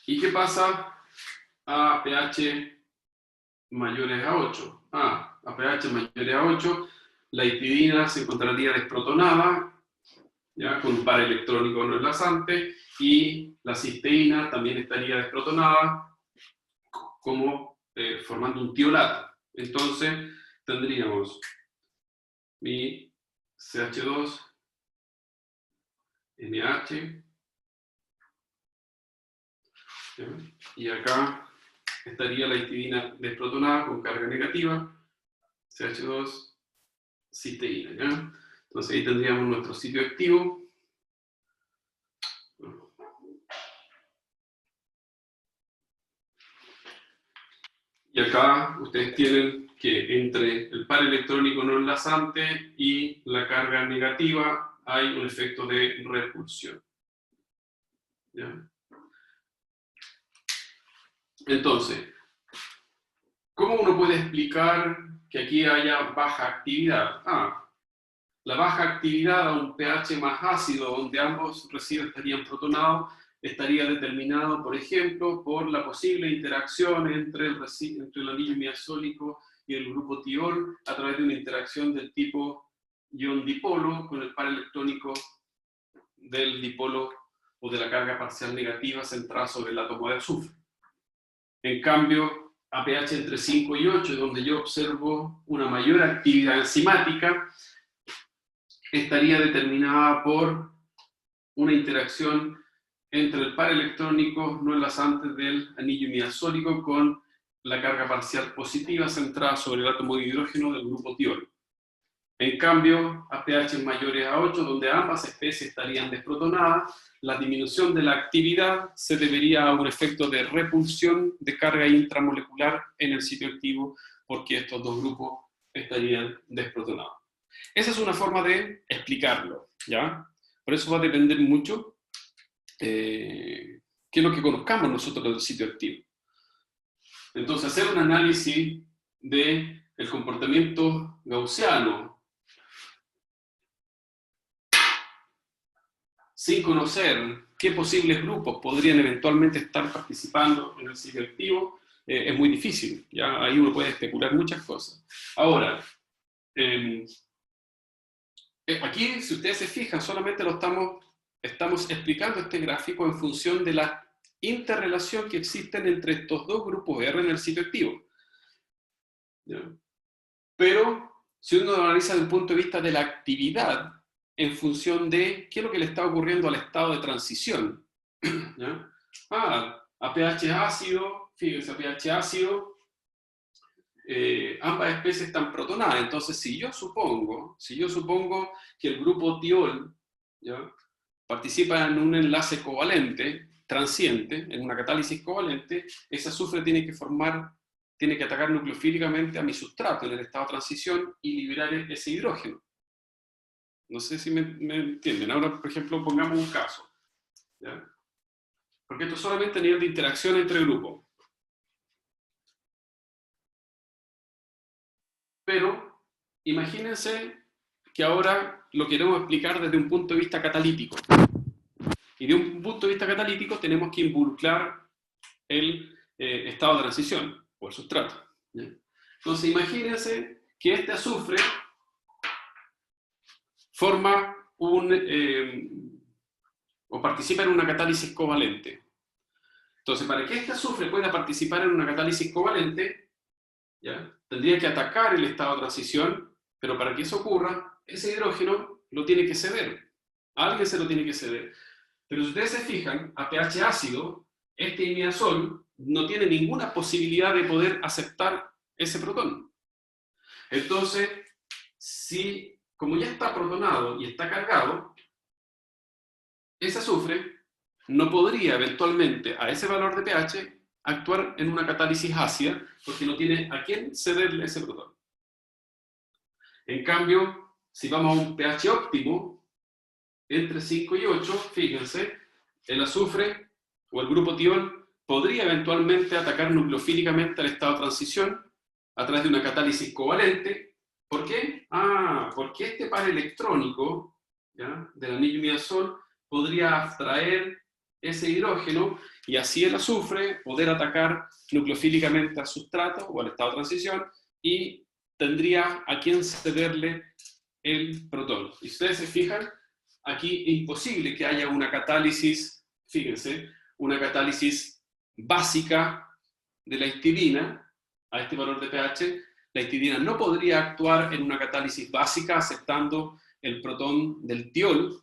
¿Y qué pasa a pH mayores a 8? A pH mayores a 8, la histidina se encontraría desprotonada, ¿ya? Con un par electrónico no enlazante, y la cisteína también estaría desprotonada, como formando un tiolato. Entonces tendríamos mi CH2, NH, ¿ya? Y acá estaría la histidina desprotonada con carga negativa, CH2, cisteína, ¿ya? Entonces ahí tendríamos nuestro sitio activo. Y acá ustedes tienen que entre el par electrónico no enlazante y la carga negativa hay un efecto de repulsión. ¿Ya? Entonces, ¿cómo uno puede explicar que aquí haya baja actividad? La baja actividad a un pH más ácido, donde ambos residuos estarían protonados, estaría determinado, por ejemplo, por la posible interacción entre el anillo miazólico y el grupo tiol a través de una interacción del tipo ion-dipolo con el par electrónico del dipolo o de la carga parcial negativa centrada sobre el átomo de azufre. En cambio, a pH entre 5 y 8, donde yo observo una mayor actividad enzimática, estaría determinada por una interacción entre el par electrónico no enlazante del anillo miazólico con la carga parcial positiva centrada sobre el átomo de hidrógeno del grupo tiol. En cambio, a pH mayores a 8, donde ambas especies estarían desprotonadas, la disminución de la actividad se debería a un efecto de repulsión de carga intramolecular en el sitio activo, porque estos dos grupos estarían desprotonados. Esa es una forma de explicarlo, ¿ya? Por eso va a depender mucho qué es lo que conozcamos nosotros del sitio activo. Entonces, hacer un análisis del comportamiento gaussiano sin conocer qué posibles grupos podrían eventualmente estar participando en el sitio activo, es muy difícil. ¿Ya? Ahí uno puede especular muchas cosas. Ahora, aquí, si ustedes se fijan, solamente estamos explicando este gráfico en función de la interrelación que existen entre estos dos grupos R en el sitio activo. ¿Ya? Pero, si uno lo analiza desde el punto de vista de la actividad, en función de qué es lo que le está ocurriendo al estado de transición. ¿Ya? A pH ácido, fíjense, a pH ácido, ambas especies están protonadas. Entonces, si yo supongo que el grupo tiol, ¿ya?, participa en un enlace covalente, transiente, en una catálisis covalente, ese azufre tiene que atacar nucleofílicamente a mi sustrato en el estado de transición y liberar ese hidrógeno. No sé si me entienden. Ahora, por ejemplo, pongamos un caso, ¿ya? Porque esto es solamente a nivel de interacción entre grupos. Pero, imagínense que ahora lo queremos explicar desde un punto de vista catalítico. Y de un punto de vista catalítico tenemos que involucrar el estado de transición, o el sustrato. ¿Ya? Entonces imagínense que este azufre forma o participa en una catálisis covalente. Entonces, para que este azufre pueda participar en una catálisis covalente, ¿ya? Tendría que atacar el estado de transición, pero para que eso ocurra, ese hidrógeno lo tiene que ceder. A alguien se lo tiene que ceder. Pero si ustedes se fijan, a pH ácido, este imidazol no tiene ninguna posibilidad de poder aceptar ese protón. Entonces, como ya está protonado y está cargado, ese azufre no podría eventualmente a ese valor de pH actuar en una catálisis ácida porque no tiene a quién cederle ese protón. En cambio, si vamos a un pH óptimo, entre 5 y 8, fíjense, el azufre o el grupo tiol podría eventualmente atacar nucleofílicamente al estado de transición a través de una catálisis covalente. ¿Por qué? Porque este par electrónico, ¿ya?, del anillo imidazol podría abstraer ese hidrógeno y así el azufre poder atacar nucleofílicamente al sustrato o al estado de transición y tendría a quien cederle el protón. Y si ustedes se fijan, aquí es imposible que haya una catálisis, fíjense, una catálisis básica de la histidina a este valor de pH. La histidina no podría actuar en una catálisis básica aceptando el protón del tiol,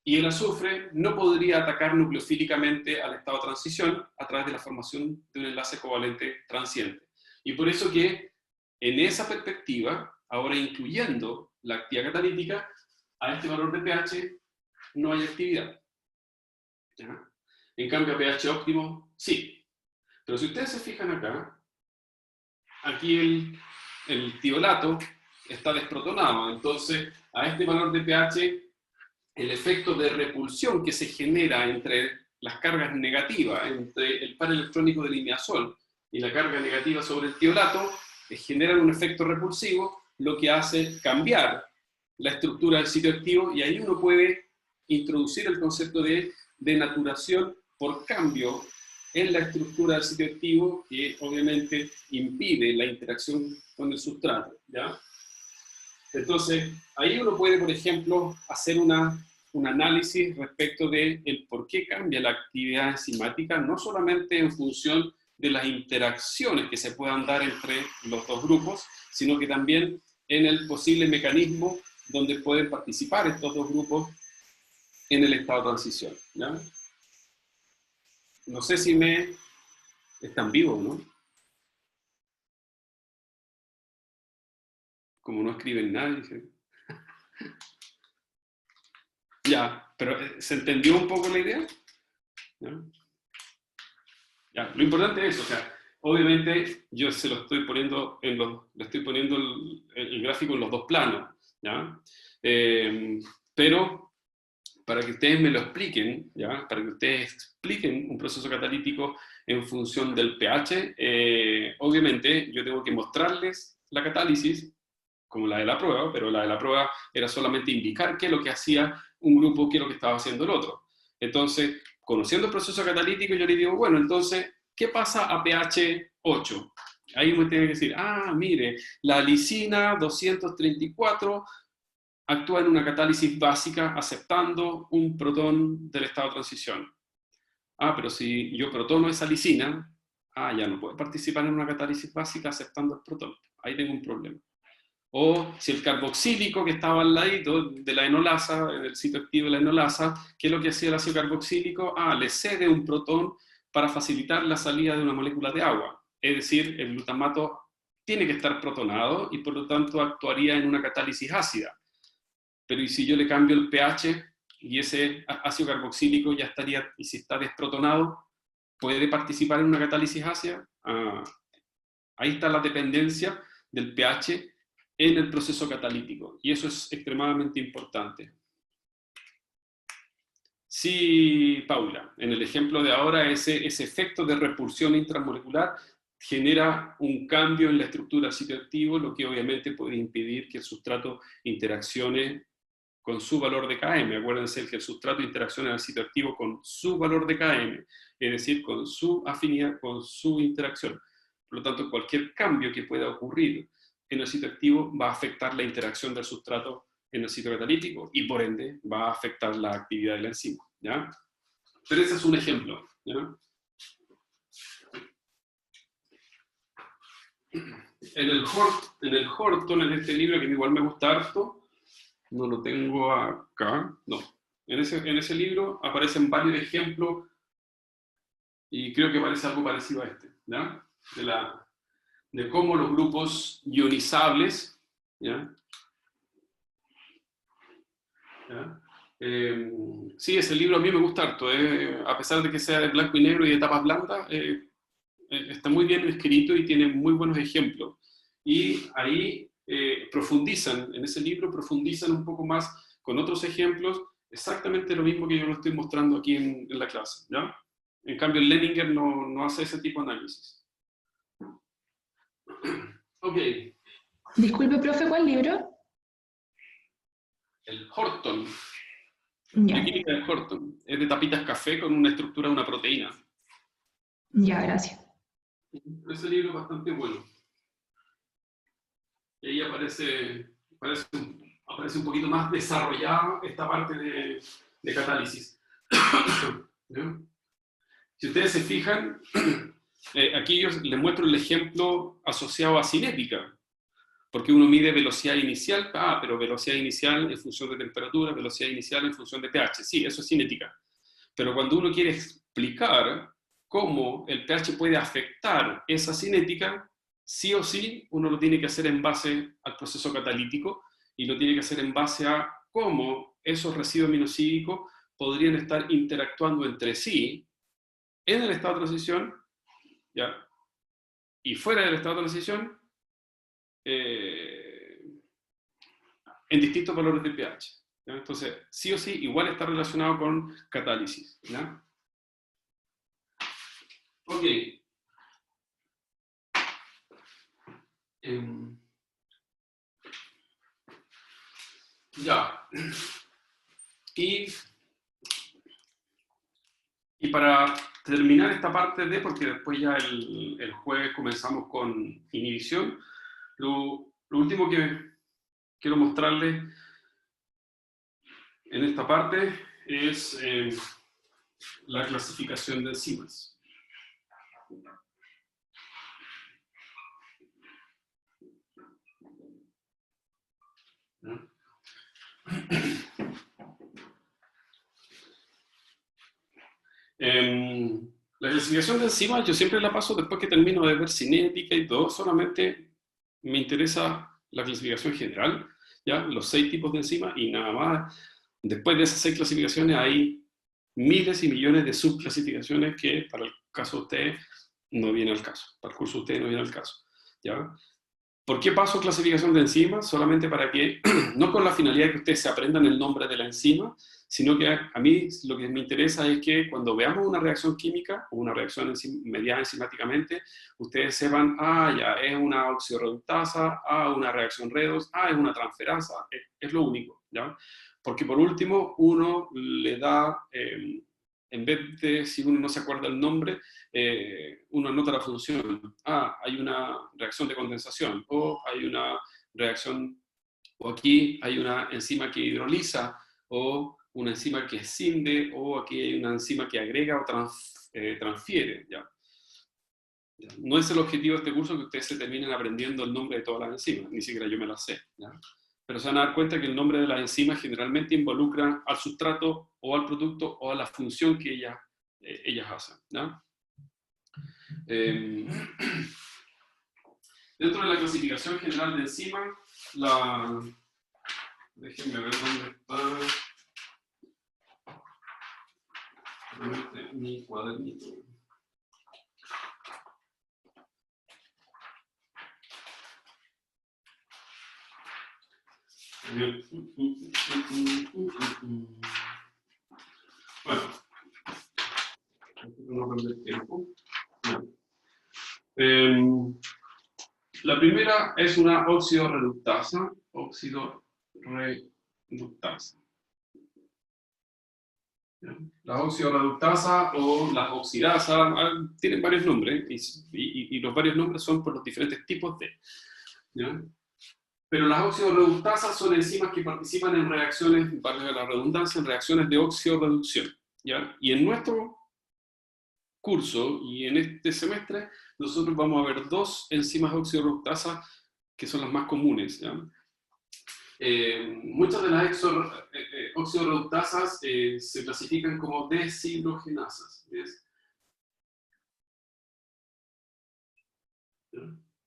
y el azufre no podría atacar nucleofílicamente al estado de transición a través de la formación de un enlace covalente transiente. Y por eso que, en esa perspectiva, ahora incluyendo la actividad catalítica, a este valor de pH no hay actividad. ¿Ya? En cambio, a pH óptimo, sí. Pero si ustedes se fijan acá, aquí el tiolato está desprotonado. Entonces, a este valor de pH, el efecto de repulsión que se genera entre las cargas negativas, entre el par electrónico del imidazol y la carga negativa sobre el tiolato, generan un efecto repulsivo, lo que hace cambiar la estructura del sitio activo, y ahí uno puede introducir el concepto de denaturación por cambio en la estructura del sitio activo, que obviamente impide la interacción con el sustrato, ¿ya? Entonces, ahí uno puede, por ejemplo, hacer un análisis respecto de el por qué cambia la actividad enzimática, no solamente en función de las interacciones que se puedan dar entre los dos grupos, sino que también en el posible mecanismo donde pueden participar estos dos grupos en el estado de transición, ¿ya? No sé si están vivos, ¿no? Como no escriben nada, dije. Ya, pero ¿se entendió un poco la idea? ¿Ya? Ya, lo importante es eso, o sea, obviamente yo se lo estoy poniendo le estoy poniendo el gráfico en los dos planos, ¿ya? Pero para que ustedes me lo expliquen, ¿ya?, para que ustedes expliquen un proceso catalítico en función del pH, obviamente yo tengo que mostrarles la catálisis, como la de la prueba, pero la de la prueba era solamente indicar qué es lo que hacía un grupo, qué es lo que estaba haciendo el otro. Entonces, conociendo el proceso catalítico, yo le digo, bueno, entonces, ¿qué pasa a pH 8? Ahí uno tiene que decir, mire, la lisina 234 actúa en una catálisis básica aceptando un protón del estado de transición. Pero si yo protono esa lisina, ya no puede participar en una catálisis básica aceptando el protón. Ahí tengo un problema. O si el carboxílico que estaba al ladito de la enolasa, del sitio activo de la enolasa, ¿qué es lo que hacía el ácido carboxílico? Le cede un protón para facilitar la salida de una molécula de agua. Es decir, el glutamato tiene que estar protonado y por lo tanto actuaría en una catálisis ácida. Pero ¿y si yo le cambio el pH y ese ácido carboxílico ya estaría, y si está desprotonado, puede participar en una catálisis ácida? Ahí está la dependencia del pH en el proceso catalítico, y eso es extremadamente importante. Sí, Paula, en el ejemplo de ahora, ese efecto de repulsión intramolecular genera un cambio en la estructura del sitio activo, lo que obviamente puede impedir que el sustrato interaccione con su valor de km. Acuérdense que el sustrato interacciona en el sitio activo con su valor de km, es decir, con su afinidad, con su interacción. Por lo tanto, cualquier cambio que pueda ocurrir en el sitio activo va a afectar la interacción del sustrato en el sitio catalítico y por ende va a afectar la actividad de la enzima, ¿ya? Pero ese es un ejemplo, ¿ya? En el Horton, en este libro que igual me gusta harto, no lo tengo acá, no. En ese libro aparecen varios ejemplos y creo que parece algo parecido a este, ¿ya? De cómo los grupos ionizables, ¿ya? ¿Ya? Sí, ese libro a mí me gusta harto, a pesar de que sea de blanco y negro y de tapas blandas, está muy bien escrito y tiene muy buenos ejemplos. Y ahí profundizan, en ese libro profundizan un poco más con otros ejemplos, exactamente lo mismo que yo lo estoy mostrando aquí en la clase, ¿ya? En cambio, el Leninger no hace ese tipo de análisis. Ok. Disculpe, profe, ¿cuál libro? El Horton. Ya. La química de Horton. Es de tapitas café con una estructura de una proteína. Ya, gracias. Ese libro es bastante bueno. Y ahí aparece un poquito más desarrollada esta parte de catálisis. ¿Ya? Si ustedes se fijan, aquí yo les muestro el ejemplo asociado a cinética, porque uno mide velocidad inicial, pero velocidad inicial en función de temperatura, velocidad inicial en función de pH, sí, eso es cinética. Pero cuando uno quiere explicar cómo el pH puede afectar esa cinética, sí o sí uno lo tiene que hacer en base al proceso catalítico y lo tiene que hacer en base a cómo esos residuos aminosídicos podrían estar interactuando entre sí en el estado de transición, ¿ya? Y fuera del estado de transición, en distintos valores de pH, ¿ya? Entonces, sí o sí, igual está relacionado con catálisis, ¿ya? Ok. Ya. Y para terminar esta parte porque después ya el jueves comenzamos con inhibición, lo último que quiero mostrarles en esta parte es la clasificación de enzimas. ¿No? La clasificación de enzimas yo siempre la paso después que termino de ver cinética y todo, solamente me interesa la clasificación general, ¿ya? Los 6 tipos de enzimas y nada más. Después de esas 6 clasificaciones hay miles y millones de subclasificaciones que para el caso de ustedes no viene al caso, para el curso de ustedes no viene al caso, ¿ya? ¿Por qué paso clasificación de enzimas? Solamente para que, no con la finalidad de que ustedes se aprendan el nombre de la enzima, sino que a mí lo que me interesa es que cuando veamos una reacción química o una reacción mediada enzimáticamente, ustedes sepan, ya, es una oxidorreductasa, una reacción redox, es una transferasa, es lo único, ¿ya? Porque por último, uno le da, en vez de, si uno no se acuerda el nombre, uno anota la función. Hay una reacción de condensación, o hay una reacción, o aquí hay una enzima que hidroliza, o una enzima que escinde, o aquí hay una enzima que agrega o transfiere. ¿Ya? No es el objetivo de este curso que ustedes se terminen aprendiendo el nombre de todas las enzimas, ni siquiera yo me las sé. ¿Ya? Pero se van a dar cuenta que el nombre de las enzimas generalmente involucra al sustrato o al producto o a la función que ellas hacen. ¿Ya? Dentro de la clasificación general de enzimas, déjenme ver dónde está mi cuadernito. Bueno, no perder tiempo. La primera es una oxidorreductasa. reductasa. Las oxidorreductasas o las oxidasas tienen varios nombres y los varios nombres son por los diferentes tipos de. ¿Ya? Pero las oxidorreductasas son enzimas que participan en reacciones, valga la redundancia, en reacciones de oxidorreducción. ¿Ya? Y en nuestro curso y en este semestre nosotros vamos a ver dos enzimas oxidorreductasas que son las más comunes. ¿Ya? Muchas de las oxidorreductasas se clasifican como deshidrogenasas. ¿Ves?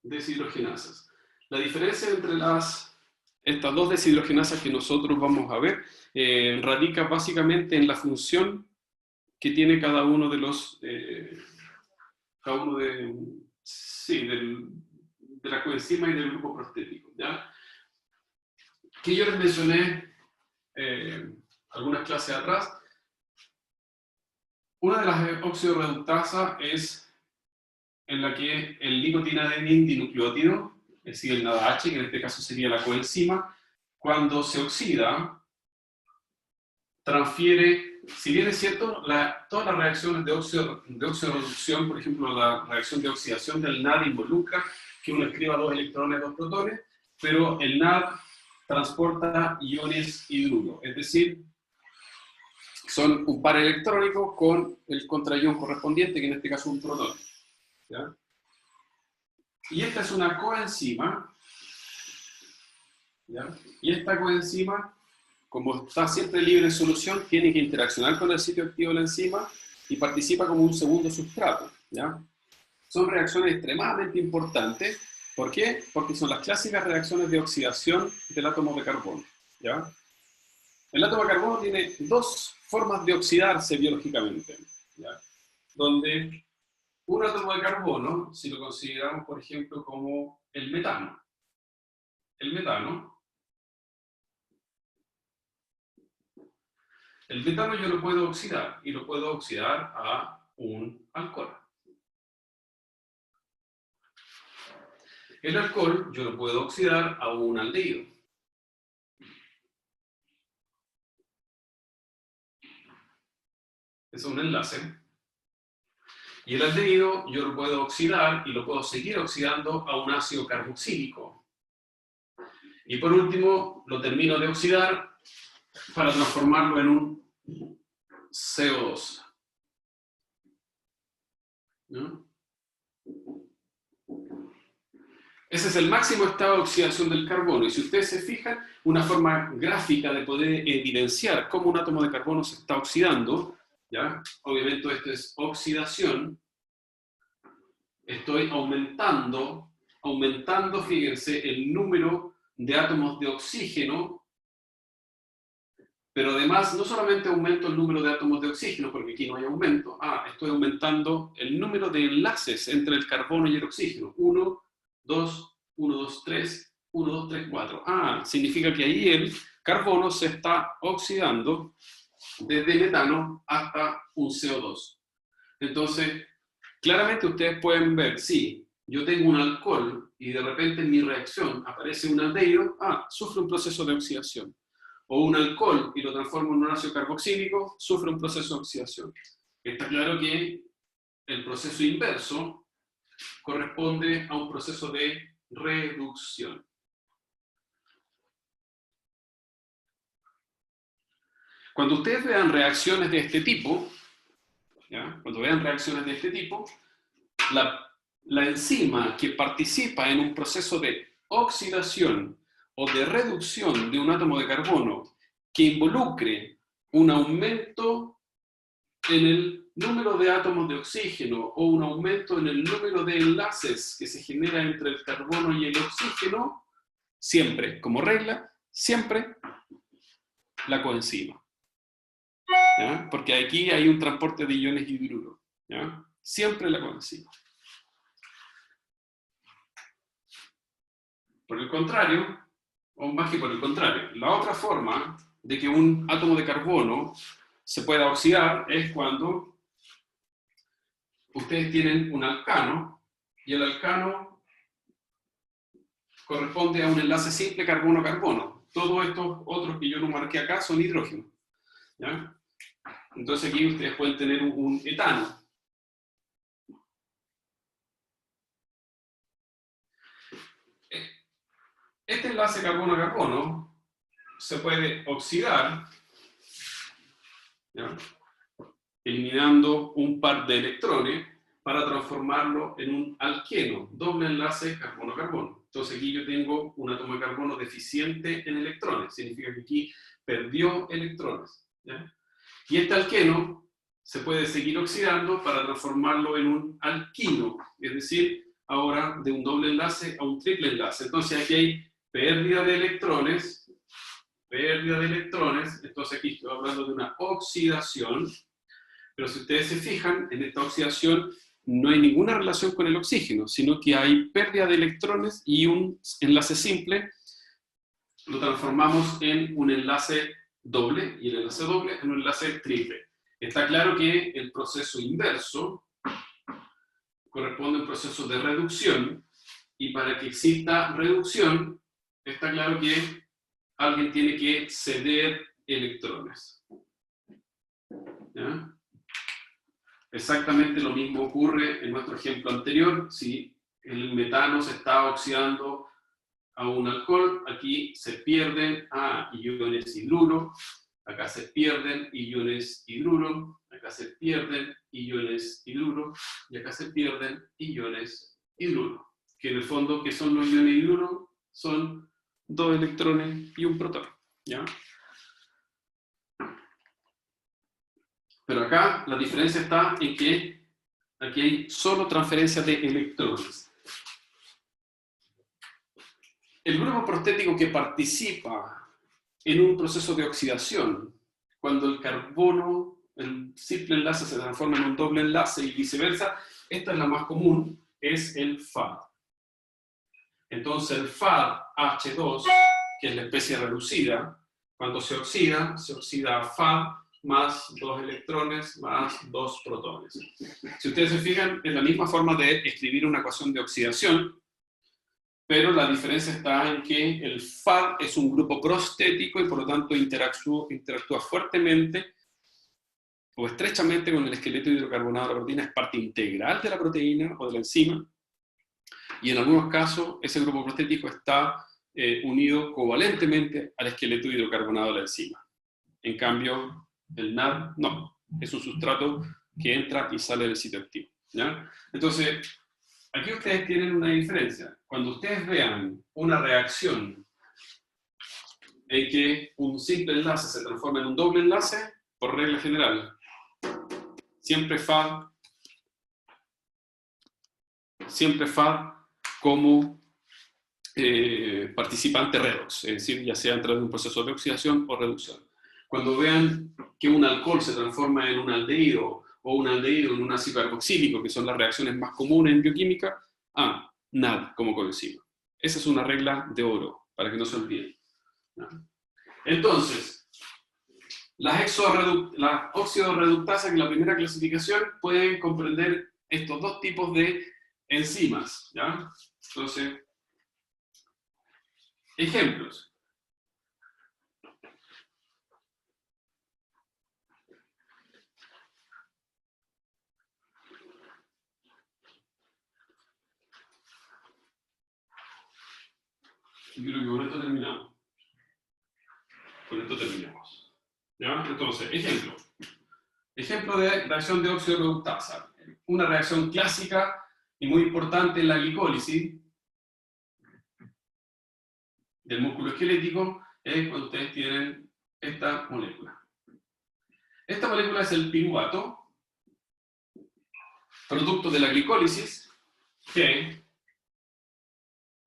Deshidrogenasas. La diferencia entre estas dos deshidrogenasas que nosotros vamos a ver radica básicamente en la función que tiene cada uno de los de la coenzima y del grupo prostético. ¿Ya? Que yo les mencioné algunas clases atrás. Una de las oxidorreductasas es en la que el nicotinamida dinucleótido, es decir, el NADH, que en este caso sería la coenzima, cuando se oxida, transfiere, si bien es cierto, todas las reacciones de oxidorreducción, por ejemplo, la reacción de oxidación del NAD involucra que uno escriba 2 electrones, 2 protones, pero el NAD transporta iones hidruro, es decir, son un par electrónico con el contraión correspondiente, que en este caso es un protón. ¿Ya? Y esta es una coenzima, ¿ya? Y esta coenzima, como está siempre libre de solución, tiene que interaccionar con el sitio activo de la enzima y participa como un segundo sustrato. ¿Ya? Son reacciones extremadamente importantes. ¿Por qué? Porque son las clásicas reacciones de oxidación del átomo de carbono. ¿Ya? El átomo de carbono tiene dos formas de oxidarse biológicamente. ¿Ya? Donde un átomo de carbono, si lo consideramos, por ejemplo, como el metano. El metano yo lo puedo oxidar, y lo puedo oxidar a un alcohol. El alcohol yo lo puedo oxidar a un aldehído. Es un enlace. Y el aldehído yo lo puedo oxidar y lo puedo seguir oxidando a un ácido carboxílico. Y por último, lo termino de oxidar para transformarlo en un CO2. ¿No? Ese es el máximo estado de oxidación del carbono. Y si ustedes se fijan, una forma gráfica de poder evidenciar cómo un átomo de carbono se está oxidando, ¿ya? Obviamente esto es oxidación. Estoy aumentando, fíjense, el número de átomos de oxígeno, pero además no solamente aumento el número de átomos de oxígeno, porque aquí no hay aumento, estoy aumentando el número de enlaces entre el carbono y el oxígeno. 1, 2, 1, 2, 3, 1, 2, 3, 4. Significa que ahí el carbono se está oxidando desde metano hasta un CO2. Entonces, claramente ustedes pueden ver, si yo tengo un alcohol y de repente en mi reacción aparece un aldehído, sufre un proceso de oxidación. O un alcohol y lo transformo en un ácido carboxílico, sufre un proceso de oxidación. Está claro que el proceso inverso corresponde a un proceso de reducción. Cuando ustedes vean reacciones de este tipo, ¿ya? Cuando vean reacciones de este tipo, la enzima que participa en un proceso de oxidación o de reducción de un átomo de carbono que involucre un aumento en el número de átomos de oxígeno o un aumento en el número de enlaces que se genera entre el carbono y el oxígeno, siempre, como regla, siempre la coenzima. ¿Ya? Porque aquí hay un transporte de iones hidruro. ¿Ya? Siempre la coenzima. Por el contrario, o más que por el contrario, la otra forma de que un átomo de carbono se pueda oxidar es cuando ustedes tienen un alcano y el alcano corresponde a un enlace simple carbono-carbono. Todos estos otros que yo no marqué acá son hidrógenos, ¿ya? Entonces aquí ustedes pueden tener un etano. Este enlace carbono a carbono se puede oxidar, ¿ya?, eliminando un par de electrones para transformarlo en un alqueno, doble enlace carbono-carbono. Entonces aquí yo tengo un átomo de carbono deficiente en electrones, significa que aquí perdió electrones, ¿ya? Y este alqueno se puede seguir oxidando para transformarlo en un alquino, es decir, ahora de un doble enlace a un triple enlace. Entonces aquí hay pérdida de electrones, entonces aquí estoy hablando de una oxidación, pero si ustedes se fijan, en esta oxidación no hay ninguna relación con el oxígeno, sino que hay pérdida de electrones y un enlace simple lo transformamos en un enlace doble, y el enlace doble en un enlace triple. Está claro que el proceso inverso corresponde a un proceso de reducción, y para que exista reducción, está claro que alguien tiene que ceder electrones, ¿ya? Exactamente lo mismo ocurre en nuestro ejemplo anterior. Si el metano se está oxidando a un alcohol, aquí se pierden iones hidruro, acá se pierden iones hidruro, acá se pierden iones hidruro, y acá se pierden iones hidruro. Que en el fondo, ¿qué son los iones hidruro? Son 2 electrones y un protón, ¿ya? Pero acá la diferencia está en que aquí hay solo transferencia de electrones. El grupo prostético que participa en un proceso de oxidación, cuando el carbono, el simple enlace se transforma en un doble enlace y viceversa, esta es la más común, es el FAD. Entonces el FAD-H2, que es la especie reducida, cuando se oxida a FAD más 2 electrones más 2 protones. Si ustedes se fijan, es la misma forma de escribir una ecuación de oxidación, pero la diferencia está en que el FAD es un grupo prostético y por lo tanto interactúa fuertemente o estrechamente con el esqueleto hidrocarbonado de la proteína, es parte integral de la proteína o de la enzima, y en algunos casos ese grupo prostético está unido covalentemente al esqueleto hidrocarbonado de la enzima. En cambio, el NAD no, es un sustrato que entra y sale del sitio activo, ¿ya? Entonces, aquí ustedes tienen una diferencia. Cuando ustedes vean una reacción en que un simple enlace se transforma en un doble enlace, por regla general, siempre FAD como participante redox, es decir, ya sea a través de un proceso de oxidación o reducción. Cuando vean que un alcohol se transforma en un aldehído o un aldehído en un ácido carboxílico, que son las reacciones más comunes en bioquímica, NAD como coenzima. Esa es una regla de oro, para que no se olviden. Entonces, las oxidorreductasas en la primera clasificación pueden comprender estos dos tipos de enzimas, ¿ya? Entonces, ejemplos. Yo creo que con esto terminamos. Con esto terminamos, ¿ya? Entonces, ejemplo. Ejemplo de reacción de óxido reductasa. Una reacción clásica y muy importante en la glicólisis del músculo esquelético es cuando ustedes tienen esta molécula. Esta molécula es el piruvato, producto de la glicólisis, que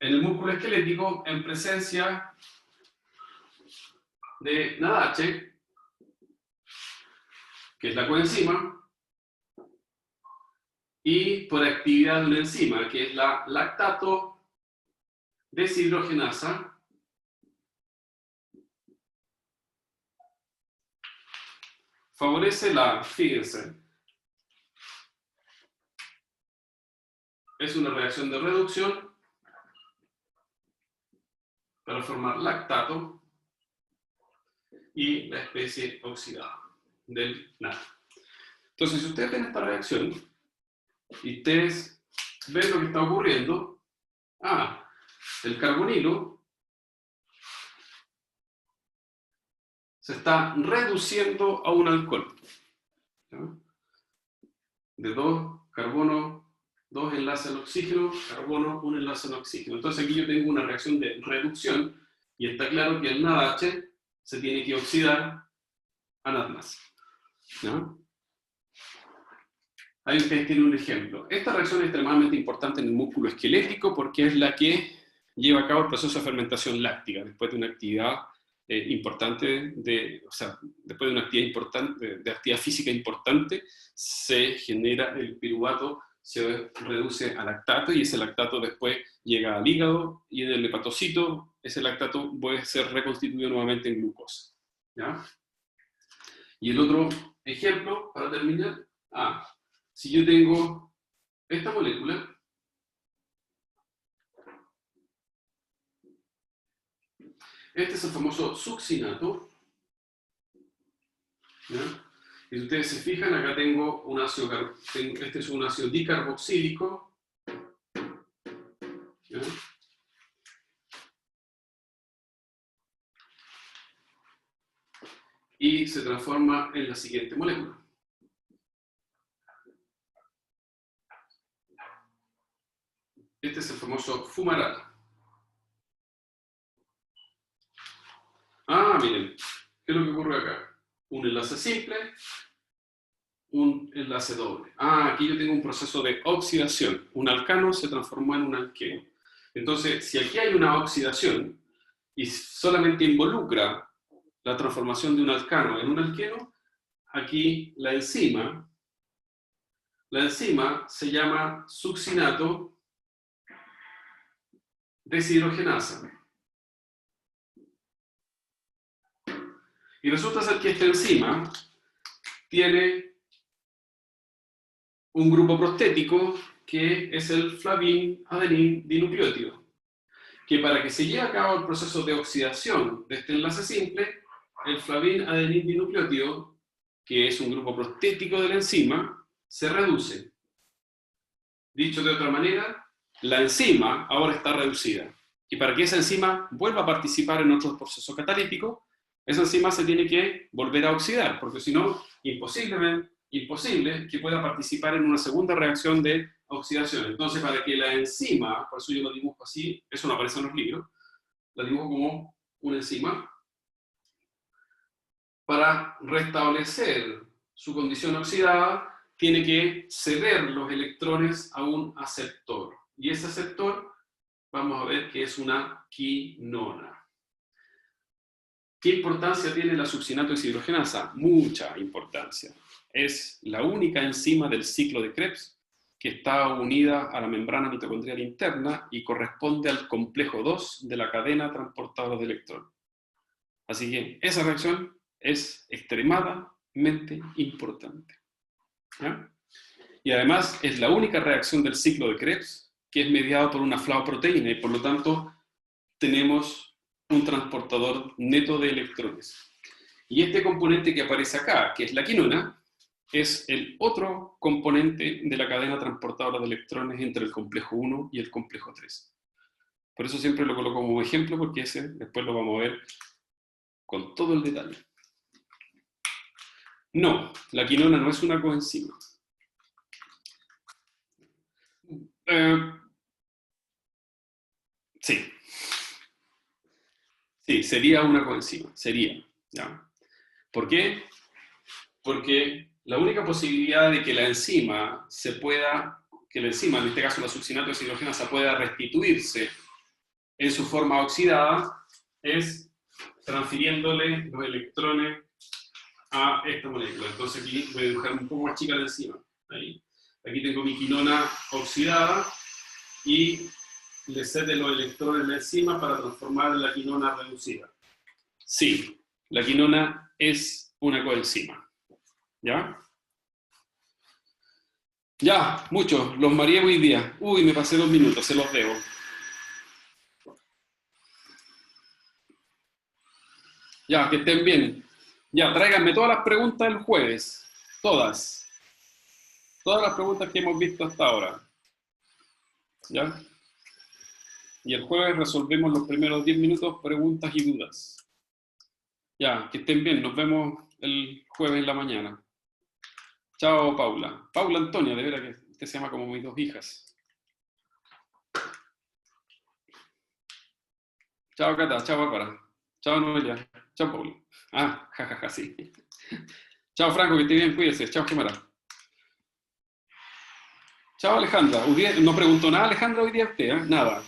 en el músculo esquelético, en presencia de NADH, que es la coenzima, y por actividad de una enzima, que es la lactato deshidrogenasa, favorece fíjense, es una reacción de reducción para formar lactato y la especie oxidada del nada. Entonces, si ustedes ven esta reacción y ustedes ven lo que está ocurriendo, el carbonilo se está reduciendo a un alcohol, ¿ya? De 2 carbono, 2 enlaces al oxígeno, carbono, 1 enlace al oxígeno. Entonces aquí yo tengo una reacción de reducción y está claro que el NaDH se tiene que oxidar a NAD+, ¿no? Ahí ustedes tienen un ejemplo. Esta reacción es extremadamente importante en el músculo esquelético porque es la que lleva a cabo el proceso de fermentación láctica después de una actividad importante, después de una actividad importante, de actividad física importante, se genera el piruvato, se reduce a lactato y ese lactato después llega al hígado y en el hepatocito ese lactato puede ser reconstituido nuevamente en glucosa, ¿ya? Y el otro ejemplo, para terminar, si yo tengo esta molécula, este es el famoso succinato, ¿ya? Y si ustedes se fijan, acá tengo un ácido, este es un ácido dicarboxílico, ¿ya? Y se transforma en la siguiente molécula. Este es el famoso fumarato. Miren, ¿qué es lo que ocurre acá? Un enlace simple, un enlace doble. Aquí yo tengo un proceso de oxidación. Un alcano se transformó en un alqueno. Entonces, si aquí hay una oxidación y solamente involucra la transformación de un alcano en un alqueno, aquí la enzima se llama succinato deshidrogenasa. Y resulta ser que esta enzima tiene un grupo prostético que es el flavin adenin dinucleótido, que para que se lleve a cabo el proceso de oxidación de este enlace simple, el flavin adenin dinucleótido, que es un grupo prostético de la enzima, se reduce. Dicho de otra manera, la enzima ahora está reducida. Y para que esa enzima vuelva a participar en otros procesos catalíticos, esa enzima se tiene que volver a oxidar, porque si no, imposible que pueda participar en una segunda reacción de oxidación. Entonces, para que la enzima, por eso yo lo dibujo así, eso no aparece en los libros, la dibujo como una enzima, para restablecer su condición oxidada, tiene que ceder los electrones a un aceptor. Y ese aceptor, vamos a ver que es una quinona. ¿Qué importancia tiene la succinato deshidrogenasa? Mucha importancia. Es la única enzima del ciclo de Krebs que está unida a la membrana mitocondrial interna y corresponde al complejo 2 de la cadena transportadora de electrones. Así que esa reacción es extremadamente importante, ¿ya? Y además es la única reacción del ciclo de Krebs que es mediada por una flavoproteína y por lo tanto tenemos un transportador neto de electrones. Y este componente que aparece acá, que es la quinona, es el otro componente de la cadena transportadora de electrones entre el complejo 1 y el complejo 3. Por eso siempre lo coloco como ejemplo, porque ese después lo vamos a ver con todo el detalle. No, la quinona no es una coenzima. Sí, sería una coenzima, sería, ¿ya? ¿Por qué? Porque la única posibilidad de que la enzima en este caso la succinato deshidrogenasa, pueda restituirse en su forma oxidada, es transfiriéndole los electrones a esta molécula. Entonces aquí voy a dibujar un poco más chica la enzima. Ahí. Aquí tengo mi quinona oxidada y le cede los electrones a la enzima para transformar en la quinona reducida. Sí, la quinona es una coenzima. ¿Ya? Ya, muchos, los mareé hoy día. Uy, me pasé 2 minutos, se los debo. Ya, que estén bien. Ya, tráiganme todas las preguntas del jueves. Todas. Todas las preguntas que hemos visto hasta ahora. ¿Ya? Y el jueves resolvemos los primeros 10 minutos, preguntas y dudas. Ya, que estén bien. Nos vemos el jueves en la mañana. Chao, Paula. Paula Antonia, de veras que usted se llama como mis dos hijas. Chao, Cata. Chao, Bárbara. Chao, Noelia. Chao, Paula. Ah, jajaja, sí. Chao, Franco, que esté bien. Cuídese. Chao, Gemara. Chao, Alejandra. Hoy día, no preguntó nada, Alejandra, hoy día usted, ¿eh? Nada.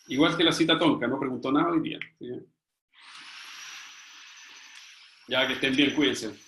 Igual que la cita tonca, no preguntó nada hoy día. ¿Sí? Ya, que estén bien, cuídense.